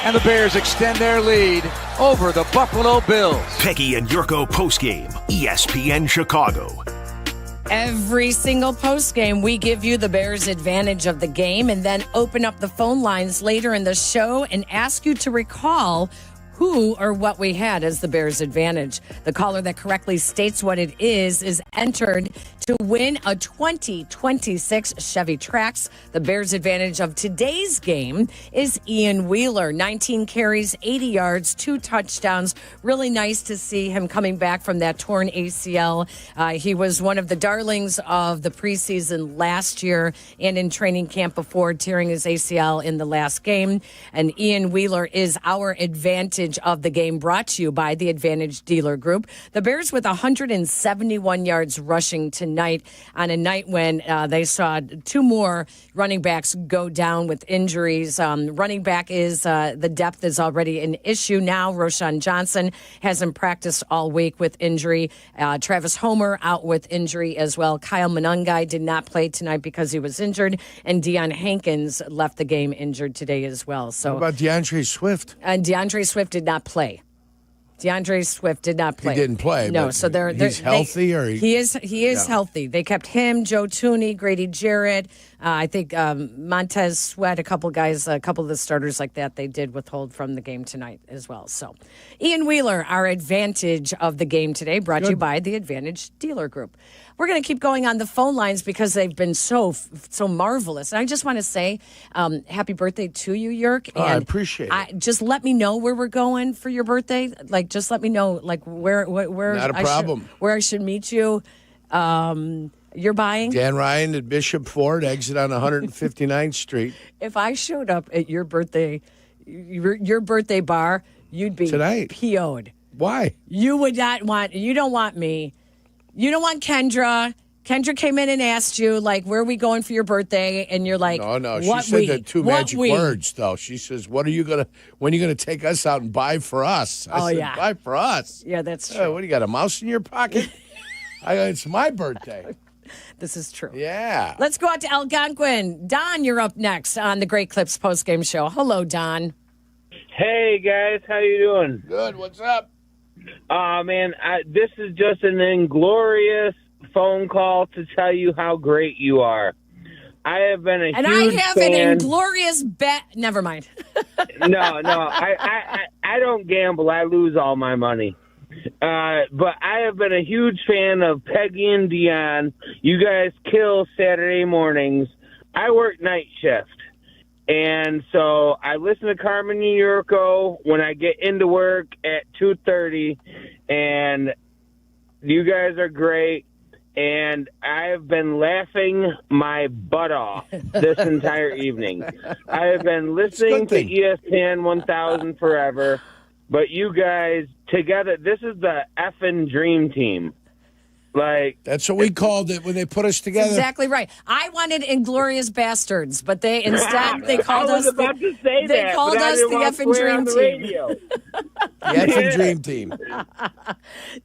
And the Bears extend their lead over the Buffalo Bills. Peggy and Jurko postgame, ESPN Chicago. Every single postgame, we give you the Bears' advantage of the game and then open up the phone lines later in the show and ask you to recall who or what we had as the Bears' advantage. The caller that correctly states what it is entered to win a 2026 Chevy Trax. The Bears' advantage of today's game is Ian Wheeler. 19 carries, 80 yards, 2 touchdowns. Really nice to see him coming back from that torn ACL. He was one of the darlings of the preseason last year and in training camp before tearing his ACL in the last game. And Ian Wheeler is our advantage of the game, brought to you by the Advantage Dealer Group. The Bears with 171 yards rushing tonight on a night when they saw 2 more running backs go down with injuries. Running back is the depth is already an issue now. Roschon Johnson hasn't practiced all week with injury. Travis Homer out with injury as well. Kyle Monangai did not play tonight because he was injured, and Deion Hankins left the game injured today as well. So, how about DeAndre Swift? And DeAndre Swift did not play. DeAndre Swift did not play. He didn't play. No, but so he's healthy, or he is healthy. They kept him, Joe Tooney, Grady Jarrett. I think Montez Sweat, a couple of the starters like that, they did withhold from the game tonight as well. So, Ian Wheeler, our advantage of the game today, brought to you by the Advantage Dealer Group. We're going to keep going on the phone lines because they've been so marvelous. And I just want to say happy birthday to you, Jurk. And I appreciate it. Just let me know where we're going for your birthday. Like, just let me know, like, where Not a problem. Where I should meet you. You're buying? Dan Ryan at Bishop Ford, exit on 159th Street. If I showed up at your birthday bar, you'd be tonight PO'd. Why? You would not want, you don't want me. You don't want Kendra. Kendra came in and asked you, like, where are we going for your birthday? And you're like, No. She what said the two magic we? words, though. She says, when are you going to take us out and buy for us? I said, yeah. Buy for us? Yeah, that's true. What, do you got, a mouse in your pocket? It's my birthday. This is true. Yeah. Let's go out to Algonquin. Don, you're up next on the Great Clips postgame show. Hello, Don. Hey, guys. How you doing? Good. What's up? Man, this is just an inglorious phone call to tell you how great you are. I have been a and huge I have fan. an inglorious bet. Never mind. No. I don't gamble. I lose all my money. But I have been a huge fan of Peggy and Dion. You guys kill Saturday mornings. I work night shift. And so I listen to Carmen and Jurko when I get into work at 2:30. And you guys are great. And I have been laughing my butt off this entire evening. I have been listening to ESPN 1000 forever. But you guys together, this is the effing dream team. Like that's what we called it when they put us together. That's exactly right. I wanted Inglorious Bastards, but they called us. About to say they that, called us the effing dream team. The effing dream team.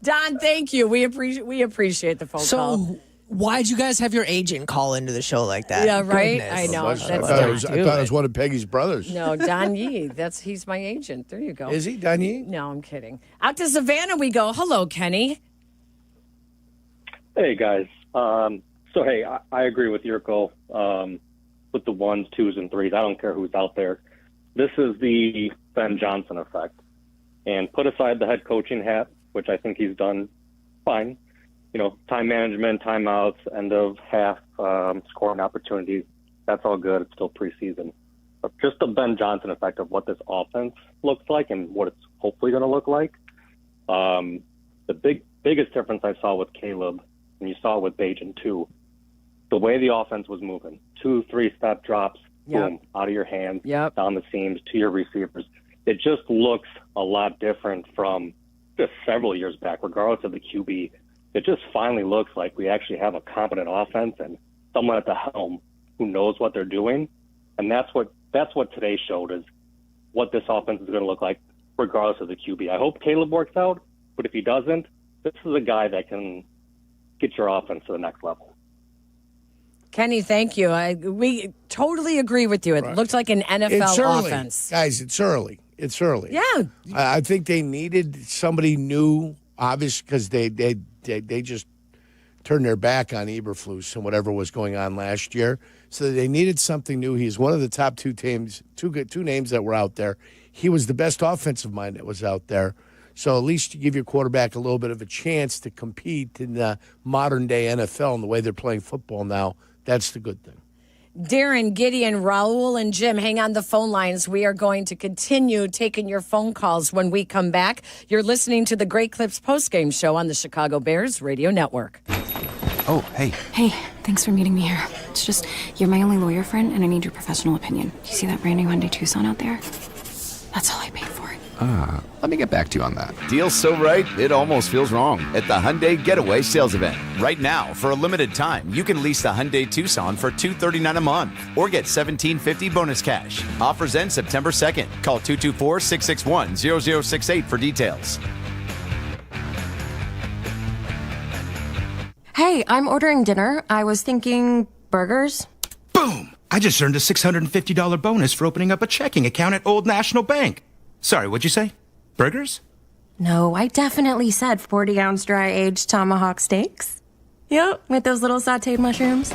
Don, thank you. We appreciate the phone call. So, why'd you guys have your agent call into the show like that? Yeah, right. Goodness. I know. I thought it was one of Peggy's brothers. No, Don Yee. He's my agent. There you go. Is he Don Yee? No, I'm kidding. Out to Savannah we go. Hello, Kenny. Hey, guys. Hey, I agree with Jurko with the 1s, 2s, and 3s. I don't care who's out there. This is the Ben Johnson effect. And put aside the head coaching hat, which I think he's done fine. You know, time management, timeouts, end of half, scoring opportunities. That's all good. It's still preseason. But just the Ben Johnson effect of what this offense looks like and what it's hopefully going to look like. The biggest difference I saw with Caleb, and you saw it with Bajan too, the way the offense was moving. 2-3 step drops, boom, out of your hands, down the seams to your receivers. It just looks a lot different from just several years back, regardless of the QB. It just finally looks like we actually have a competent offense and someone at the helm who knows what they're doing. And that's what today showed, is what this offense is going to look like regardless of the QB. I hope Caleb works out, but if he doesn't, this is a guy that can get your offense to the next level. Kenny, thank you. We totally agree with you. It looked like an NFL offense. Guys, it's early. It's early. Yeah. I think they needed somebody new, obviously, because they just turned their back on Eberflus and whatever was going on last year. So they needed something new. He's one of the top two names that were out there. He was the best offensive mind that was out there. So at least you give your quarterback a little bit of a chance to compete in the modern-day NFL and the way they're playing football now. That's the good thing. Darren, Gideon, Raul, and Jim, hang on the phone lines. We are going to continue taking your phone calls when we come back. You're listening to the Great Clips postgame show on the Chicago Bears Radio Network. Oh, hey. Hey, thanks for meeting me here. It's just, you're my only lawyer friend, and I need your professional opinion. Do you see that brand new Hyundai Tucson out there? That's all I paid for it. Let me get back to you on that. Deal's so right, it almost feels wrong. At the Hyundai Getaway Sales Event. Right now, for a limited time, you can lease the Hyundai Tucson for $239 a month or get $1,750 bonus cash. Offers end September 2nd. Call 224-661-0068 for details. Hey, I'm ordering dinner. I was thinking burgers. Boom! I just earned a $650 bonus for opening up a checking account at Old National Bank. Sorry, what'd you say? Burgers? No, I definitely said 40-ounce dry-aged tomahawk steaks. Yep, with those little sautéed mushrooms.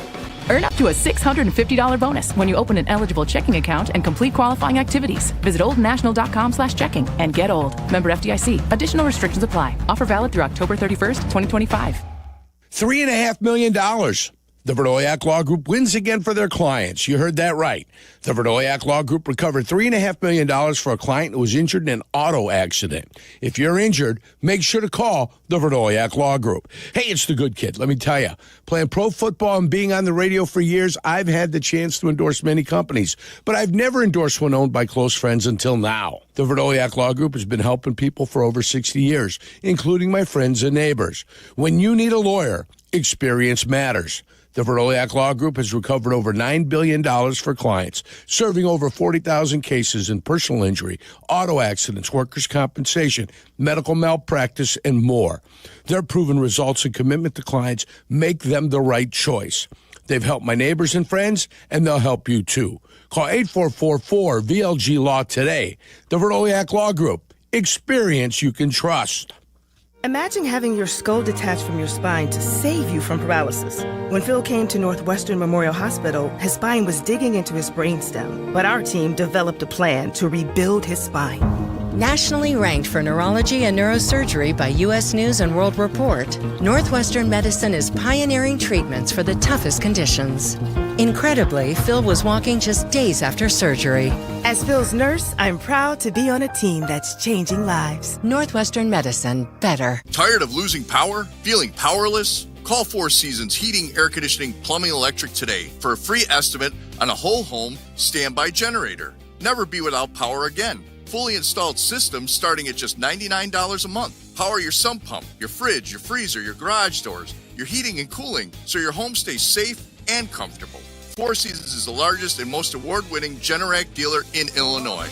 Earn up to a $650 bonus when you open an eligible checking account and complete qualifying activities. Visit oldnational.com/checking and get old. Member FDIC. Additional restrictions apply. Offer valid through October 31st, 2025. $3.5 million. The Verdoyak Law Group wins again for their clients. You heard that right. The Verdoyak Law Group recovered $3.5 million for a client who was injured in an auto accident. If you're injured, make sure to call The Verdoyak Law Group. Hey, it's the good kid. Let me tell you, playing pro football and being on the radio for years, I've had the chance to endorse many companies, but I've never endorsed one owned by close friends until now. The Verdoyak Law Group has been helping people for over 60 years, including my friends and neighbors. When you need a lawyer, experience matters. The Verdoyak Law Group has recovered over $9 billion for clients, serving over 40,000 cases in personal injury, auto accidents, workers' compensation, medical malpractice, and more. Their proven results and commitment to clients make them the right choice. They've helped my neighbors and friends, and they'll help you too. Call 8444-VLG-LAW today. The Verdoyak Law Group. Experience you can trust. Imagine having your skull detached from your spine to save you from paralysis. When Phil came to Northwestern Memorial Hospital, his spine was digging into his brainstem, but our team developed a plan to rebuild his spine. Nationally ranked for neurology and neurosurgery by U.S. News and World Report, Northwestern Medicine is pioneering treatments for the toughest conditions. Incredibly, Phil was walking just days after surgery. As Phil's nurse, I'm proud to be on a team that's changing lives. Northwestern Medicine, better. Tired of losing power? Feeling powerless? Call Four Seasons Heating, Air Conditioning, Plumbing, Electric today for a free estimate on a whole home standby generator. Never be without power again. Fully installed systems starting at just $99 a month. Power your sump pump, your fridge, your freezer, your garage doors, your heating and cooling so your home stays safe and comfortable. Four Seasons is the largest and most award-winning Generac dealer in Illinois.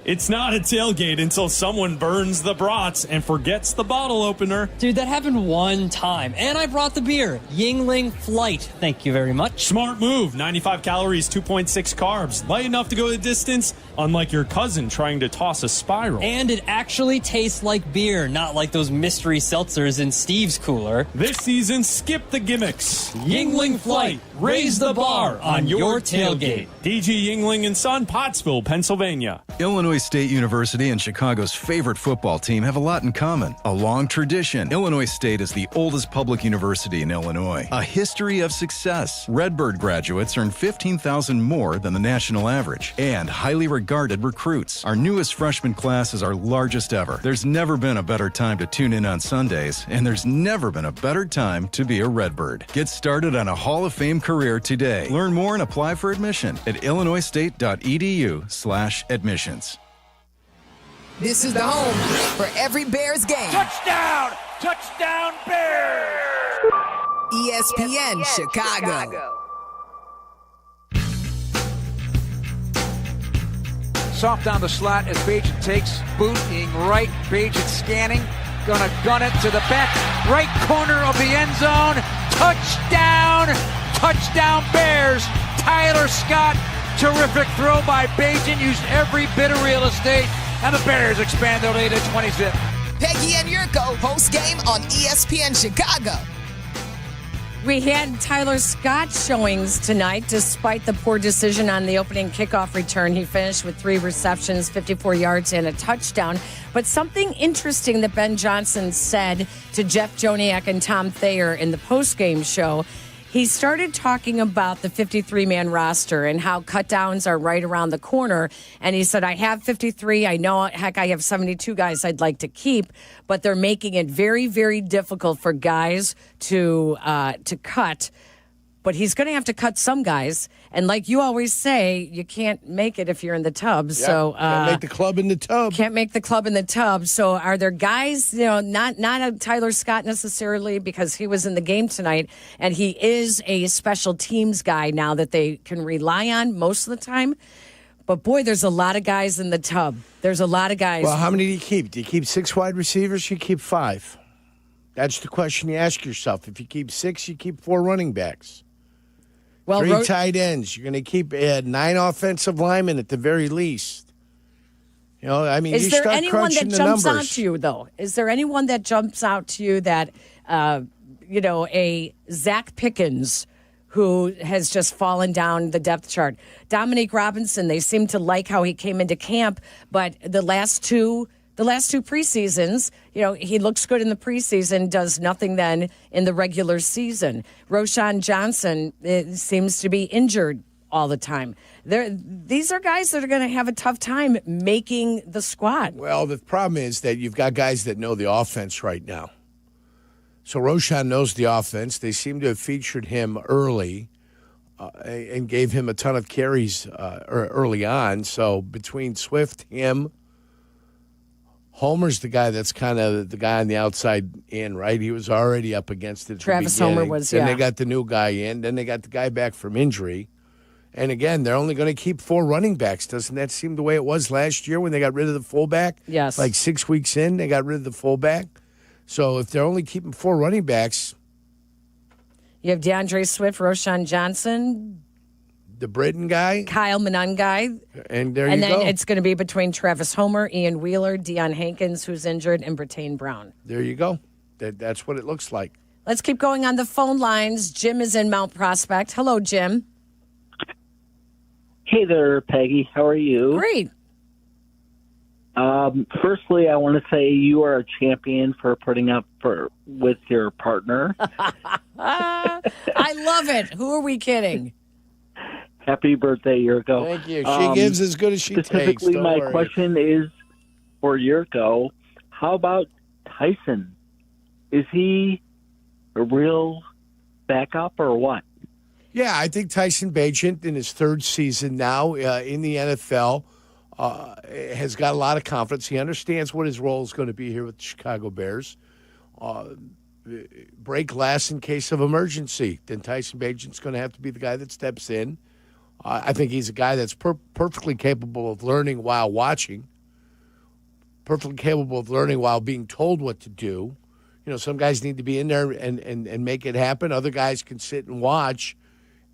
It's not a tailgate until someone burns the brats and forgets the bottle opener. Dude, that happened one time. And I brought the beer. Yingling Flight. Thank you very much. Smart move. 95 calories, 2.6 carbs. Light enough to go the distance, unlike your cousin trying to toss a spiral. And it actually tastes like beer, not like those mystery seltzers in Steve's cooler. This season, skip the gimmicks. Yingling Flight. Raise the bar on your tailgate. DG Yingling and Son, Pottsville, Pennsylvania. Illinois State University and Chicago's favorite football team have a lot in common. A long tradition. Illinois State is the oldest public university in Illinois. A history of success. Redbird graduates earn $15,000 more than the national average. And highly regarded recruits. Our newest freshman class is our largest ever. There's never been a better time to tune in on Sundays, and there's never been a better time to be a Redbird. Get started on a Hall of Fame career today. Learn more and apply for admission at illinoisstate.edu/admissions. This is the home for every Bears game. Touchdown! Touchdown Bears! ESPN Chicago. Soft down the slot as Bajan takes boot, being right. Bajan scanning, gonna gun it to the back right corner of the end zone. Touchdown! Touchdown Bears! Tyler Scott, terrific throw by Bajan, used every bit of real estate, and the Bears expand their lead to 20-zip. Peggy and Jurko post-game on ESPN Chicago. We had Tyler Scott showings tonight, despite the poor decision on the opening kickoff return. He finished with 3 receptions, 54 yards, and a touchdown. But something interesting that Ben Johnson said to Jeff Joniak and Tom Thayer in the postgame show, he started talking about the 53-man roster and how cutdowns are right around the corner. And he said, I have 53. I know, heck, I have 72 guys I'd like to keep, but they're making it very, very difficult for guys to cut. But he's going to have to cut some guys. And like you always say, you can't make it if you're in the tub. Yeah, so can't make the club in the tub. Can't make the club in the tub. So are there guys, not a Tyler Scott necessarily, because he was in the game tonight, and he is a special teams guy now that they can rely on most of the time. But boy, there's a lot of guys in the tub. There's a lot of guys. Well, how many do you keep? Do you keep 6 wide receivers? You keep 5. That's the question you ask yourself. If you keep 6, you keep 4 running backs. Well, 3 tight ends. You're going to keep 9 offensive linemen at the very least. You know, I mean, is you there start anyone crunching that the jumps numbers. out to you, though? Is there anyone that jumps out to you that, a Zach Pickens who has just fallen down the depth chart? Dominique Robinson, they seem to like how he came into camp, but the last two preseasons, he looks good in the preseason, does nothing then in the regular season. Roshan Johnson seems to be injured all the time. These are guys that are going to have a tough time making the squad. Well, the problem is that you've got guys that know the offense right now. So Roshan knows the offense. They seem to have featured him early and gave him a ton of carries early on. So between Swift, him, Homer's the guy that's kind of the guy on the outside in, right? He was already up against it. Travis Homer was, Then they got the new guy in. Then they got the guy back from injury. And again, they're only going to keep 4 running backs. Doesn't that seem the way it was last year when they got rid of the fullback? Yes. Like 6 weeks in, they got rid of the fullback. So if they're only keeping 4 running backs. You have DeAndre Swift, Roshan Johnson, the Britton guy, Kyle Monangai. And there you and go. then it's going to be between Travis Homer, Ian Wheeler, Deion Hankins, who's injured, and Bertain Brown. There you go. That's what it looks like. Let's keep going on the phone lines. Jim is in Mount Prospect. Hello, Jim. Hey there, Peggy. How are you? Great. Firstly, I want to say you are a champion for putting up with your partner. I love it. Who are we kidding? Happy birthday, Jurko. Thank you. She gives as good as she takes. Specifically, Don't my worry. question is for Jurko. How about Tyson? Is he a real backup or what? Yeah, I think Tyson Bagent in his 3rd season now in the NFL has got a lot of confidence. He understands what his role is going to be here with the Chicago Bears. Break glass in case of emergency. Then Tyson Bagent's going to have to be the guy that steps in. I think he's a guy that's perfectly capable of learning while watching, perfectly capable of learning while being told what to do. You know, some guys need to be in there and make it happen. Other guys can sit and watch.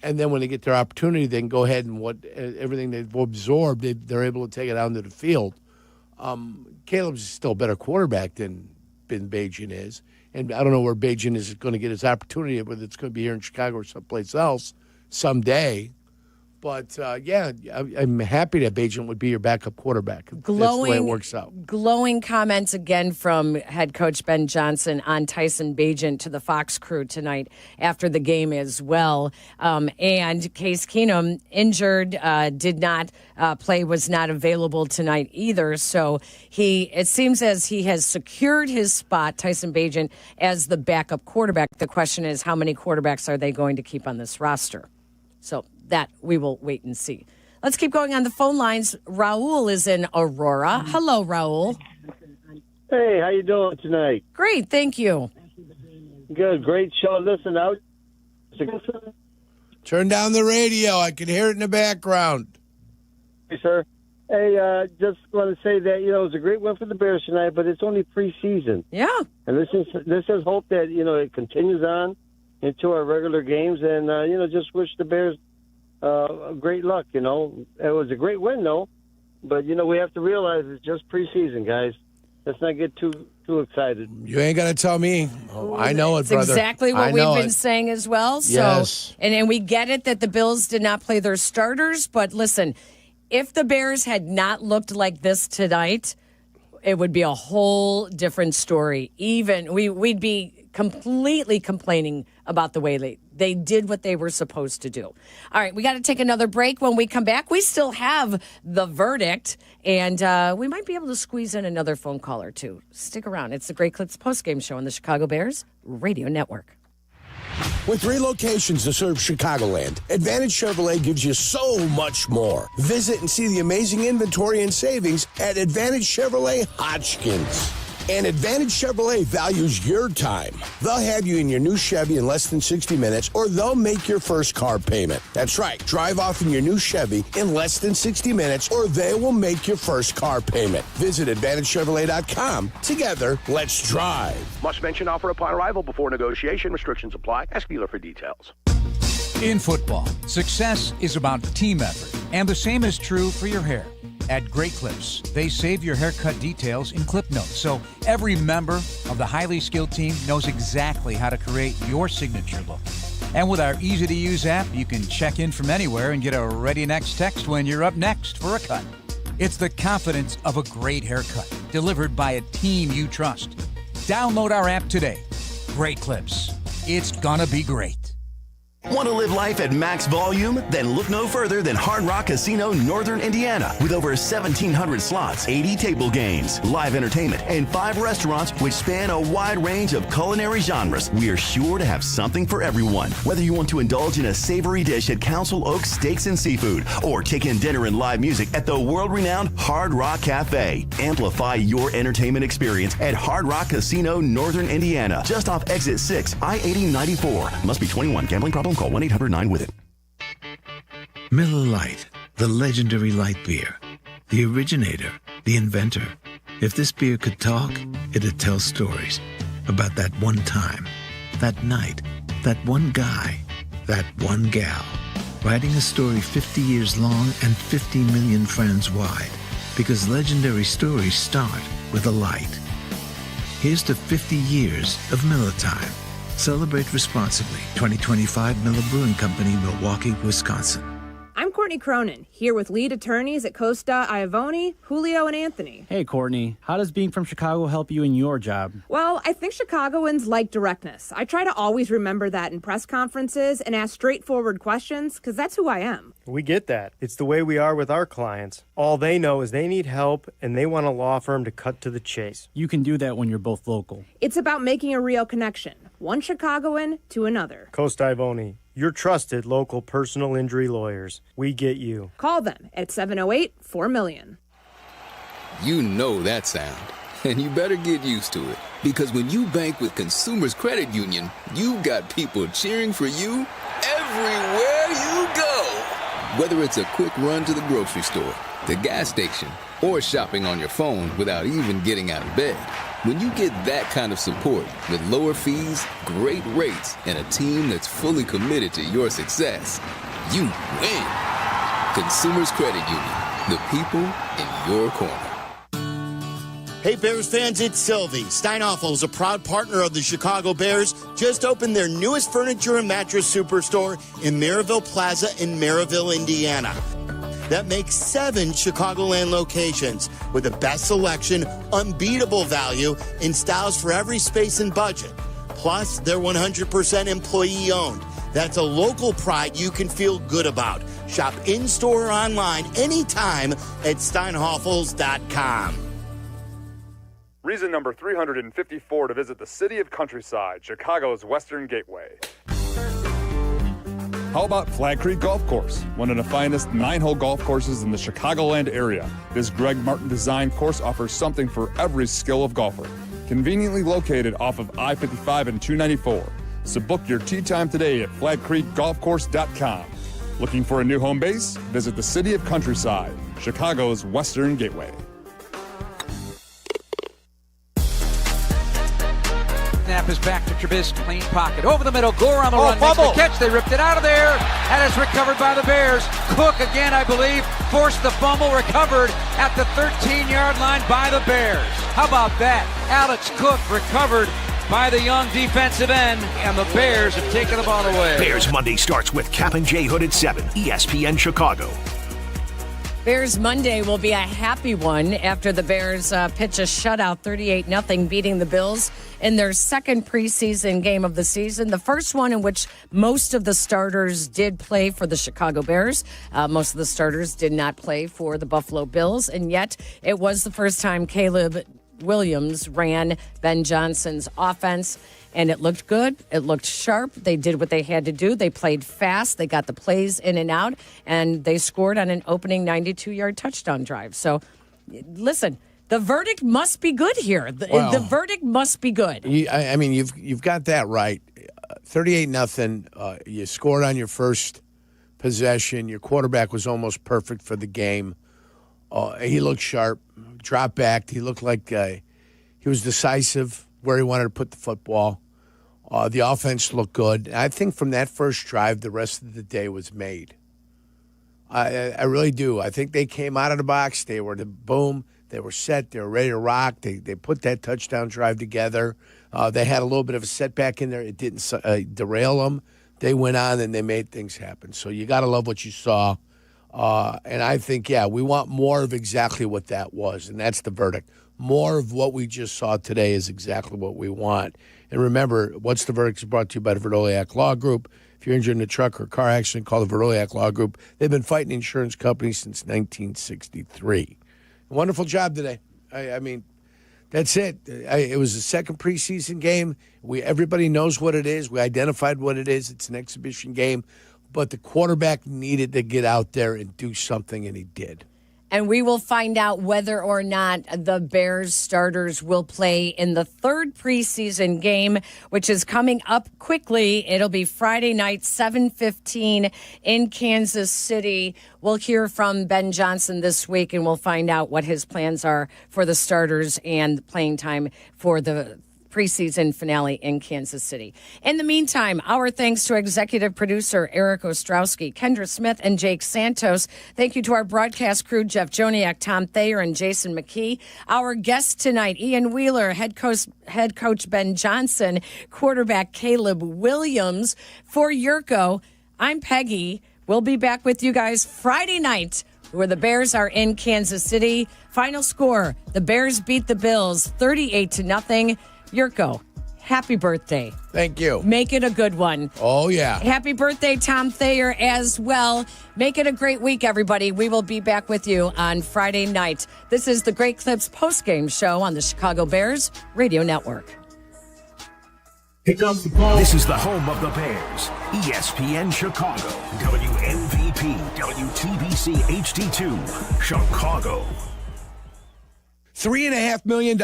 And then when they get their opportunity, they can go ahead and everything they've absorbed, they're able to take it out into the field. Caleb's still a better quarterback than Bagent is. And I don't know where Bagent is going to get his opportunity, whether it's going to be here in Chicago or someplace else someday. But, yeah, I'm happy that Bagent would be your backup quarterback. That's the way it works out. Glowing comments again from head coach Ben Johnson on Tyson Bagent to the Fox crew tonight after the game as well. And Case Keenum, injured, did not play, was not available tonight either. So it seems as he has secured his spot, Tyson Bagent, as the backup quarterback. The question is, how many quarterbacks are they going to keep on this roster? So that we will wait and see. Let's keep going on the phone lines. Raul is in Aurora. Hello, Raul. Hey, how you doing tonight? Great, thank you. Good, great show. Listen out. Turn down the radio. I can hear it in the background. Hey, sir. Hey, just want to say that, it was a great win for the Bears tonight, but it's only preseason. Yeah. And this is hope that, it continues on into our regular games, and, just wish the Bears great luck, It was a great win, though. But, we have to realize it's just preseason, guys. Let's not get too excited. You ain't got to tell me. Oh, I know it, It's brother. exactly what I we've know been it. saying as well. So, Yes. and we get it that the Bills did not play their starters. But listen, if the Bears had not looked like this tonight, it would be a whole different story. Even we'd be completely complaining about the way they did what they were supposed to do. All right, we got to take another break. When we come back, we still have the verdict, and we might be able to squeeze in another phone call or two. Stick around. It's the Great Clips postgame show on the Chicago Bears Radio Network. With 3 locations to serve Chicagoland, Advantage Chevrolet gives you so much more. Visit and see the amazing inventory and savings at Advantage Chevrolet Hodgkins. And Advantage Chevrolet values your time. They'll have you in your new Chevy in less than 60 minutes, or they'll make your first car payment. That's right. Drive off in your new Chevy in less than 60 minutes, or they will make your first car payment. Visit AdvantageChevrolet.com. Together, let's drive. Must mention offer upon arrival before negotiation. Restrictions apply. Ask dealer for details. In football, success is about team effort, and the same is true for your hair. At Great Clips, they save your haircut details in clip notes, so every member of the highly skilled team knows exactly how to create your signature look. And with our easy-to-use app, you can check in from anywhere and get a ready next text when you're up next for a cut. It's the confidence of a great haircut, delivered by a team you trust. Download our app today. Great Clips. It's gonna be great. Want to live life at max volume? Then look no further than Hard Rock Casino Northern Indiana. With over 1,700 slots, 80 table games, live entertainment, and 5 restaurants which span a wide range of culinary genres, we are sure to have something for everyone. Whether you want to indulge in a savory dish at Council Oaks Steaks and Seafood or take in dinner and live music at the world-renowned Hard Rock Cafe, amplify your entertainment experience at Hard Rock Casino Northern Indiana, just off Exit 6, I-8094. Must be 21. Gambling problem? Call 1-800-9-WITH-IT. Miller Lite, the legendary light beer. The originator, the inventor. If this beer could talk, it'd tell stories about that one time, that night, that one guy, that one gal. Writing a story 50 years long and 50 million friends wide. Because legendary stories start with a light. Here's to 50 years of Miller Time. Celebrate responsibly. 2025 Miller Brewing Company, Milwaukee, Wisconsin. I'm Courtney Cronin, here with lead attorneys at Costa Iavone, Julio, and Anthony. Hey, Courtney. How does being from Chicago help you in your job? Well, I think Chicagoans like directness. I try to always remember that in press conferences and ask straightforward questions, because that's who I am. We get that. It's the way we are with our clients. All they know is they need help, and they want a law firm to cut to the chase. You can do that when you're both local. It's about making a real connection, one Chicagoan to another. Costa Iavone, your trusted local personal injury lawyers. We get you. Call them at 708-4million. You know that sound, and you better get used to it. Because when you bank with Consumers Credit Union, you've got people cheering for you everywhere you go. Whether it's a quick run to the grocery store, the gas station, or shopping on your phone without even getting out of bed. When you get that kind of support with lower fees, great rates, and a team that's fully committed to your success, you win. Consumers Credit Union, the people in your corner. Hey Bears fans, it's Sylvie. Steinhoffel is a proud partner of the Chicago Bears. Just opened their newest furniture and mattress superstore in Maryville Plaza in Maryville, Indiana. That makes 7 Chicagoland locations with the best selection, unbeatable value, and styles for every space and budget. Plus, they're 100% employee owned. That's a local pride you can feel good about. Shop in-store or online anytime at steinhoffels.com. Reason number 354 to visit the city of Countryside, Chicago's Western Gateway. How about Flag Creek Golf Course, one of the finest 9-hole golf courses in the Chicagoland area? This Greg Martin designed course offers something for every skill of golfer. Conveniently located off of I-55 and 294. So book your tee time today at flagcreekgolfcourse.com. Looking for a new home base? Visit the city of Countryside, Chicago's Western Gateway. Snap is back to Trubisky, clean pocket. Over the middle, Gore on the run, makes the catch. They ripped it out of there, and it's recovered by the Bears. Cook again, I believe, forced the fumble, recovered at the 13-yard line by the Bears. How about that? Alex Cook recovered by the young defensive end, and the Bears have taken the ball away. Bears Monday starts with Cap and J Hood at 7, ESPN Chicago. Bears Monday will be a happy one after the Bears pitch a shutout 38-0, beating the Bills in their second preseason game of the season. The first one in which most of the starters did play for the Chicago Bears. Most of the starters did not play for the Buffalo Bills, and yet it was the first time Caleb Williams ran Ben Johnson's offense, and it looked good. It looked sharp. They did what they had to do. They played fast. They got the plays in and out, and they scored on an opening 92-yard touchdown drive. So, listen, the verdict must be good here. The verdict must be good. I mean, you've got that right. 38-0. You scored on your first possession. Your quarterback was almost perfect for the game. He looked sharp, dropped back. He looked like he was decisive where he wanted to put the football. The offense looked good. I think from that first drive, the rest of the day was made. I really do. I think they came out of the box. They were boom. They were set. They were ready to rock. They put that touchdown drive together. They had a little bit of a setback in there. It didn't derail them. They went on and they made things happen. So you got to love what you saw. And I think, we want more of exactly what that was, and that's the verdict. More of what we just saw today is exactly what we want. And remember, What's the Verdict is brought to you by the Verdoliak Law Group. If you're injured in a truck or car accident, call the Verdoliak Law Group. They've been fighting insurance companies since 1963. Wonderful job today. I mean, that's it. It was the second preseason game. Everybody knows what it is. We identified what it is. It's an exhibition game. But the quarterback needed to get out there and do something, and he did. And we will find out whether or not the Bears starters will play in the third preseason game, which is coming up quickly. It'll be Friday night, 7:15 in Kansas City. We'll hear from Ben Johnson this week, and we'll find out what his plans are for the starters and playing time for the preseason finale in Kansas City. In the meantime, our thanks to executive producer Eric Ostrowski, Kendra Smith, and Jake Santos. Thank you to our broadcast crew, Jeff Joniak, Tom Thayer, and Jason McKee. Our guests tonight, Ian Wheeler, head coach Ben Johnson, quarterback Caleb Williams. For Jurko, I'm Peggy. We'll be back with you guys Friday night, where the Bears are in Kansas City. Final score, the Bears beat the Bills 38-0. Jurko, happy birthday. Thank you. Make it a good one. Oh, yeah. Happy birthday, Tom Thayer, as well. Make it a great week, everybody. We will be back with you on Friday night. This is the Great Clips postgame show on the Chicago Bears Radio Network. Here comes the ball. This is the home of the Bears. ESPN Chicago. WMVP, WTBC HD2, Chicago. $3.5 million.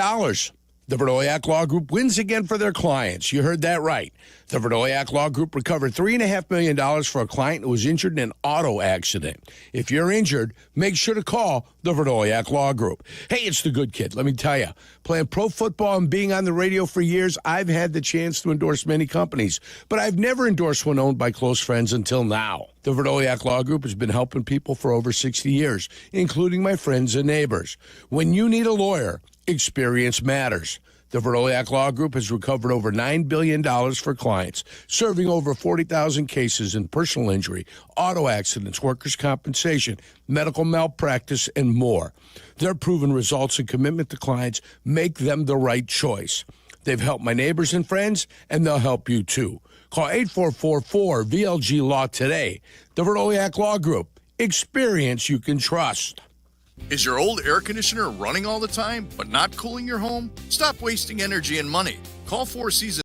The Verdoliak Law Group wins again for their clients. You heard that right. The Verdoliak Law Group recovered $3.5 million for a client who was injured in an auto accident. If you're injured, make sure to call the Verdoliak Law Group. Hey, it's the good kid. Let me tell you, playing pro football and being on the radio for years, I've had the chance to endorse many companies, but I've never endorsed one owned by close friends until now. The Verdoliak Law Group has been helping people for over 60 years, including my friends and neighbors. When you need a lawyer, experience matters. The Verdoliak Law Group has recovered over $9 billion for clients, serving over 40,000 cases in personal injury, auto accidents, workers' compensation, medical malpractice, and more. Their proven results and commitment to clients make them the right choice. They've helped my neighbors and friends, and they'll help you too. Call 8444-VLG-LAW today. The Verdoliak Law Group. Experience you can trust. Is your old air conditioner running all the time, but not cooling your home? Stop wasting energy and money. Call Four Seasons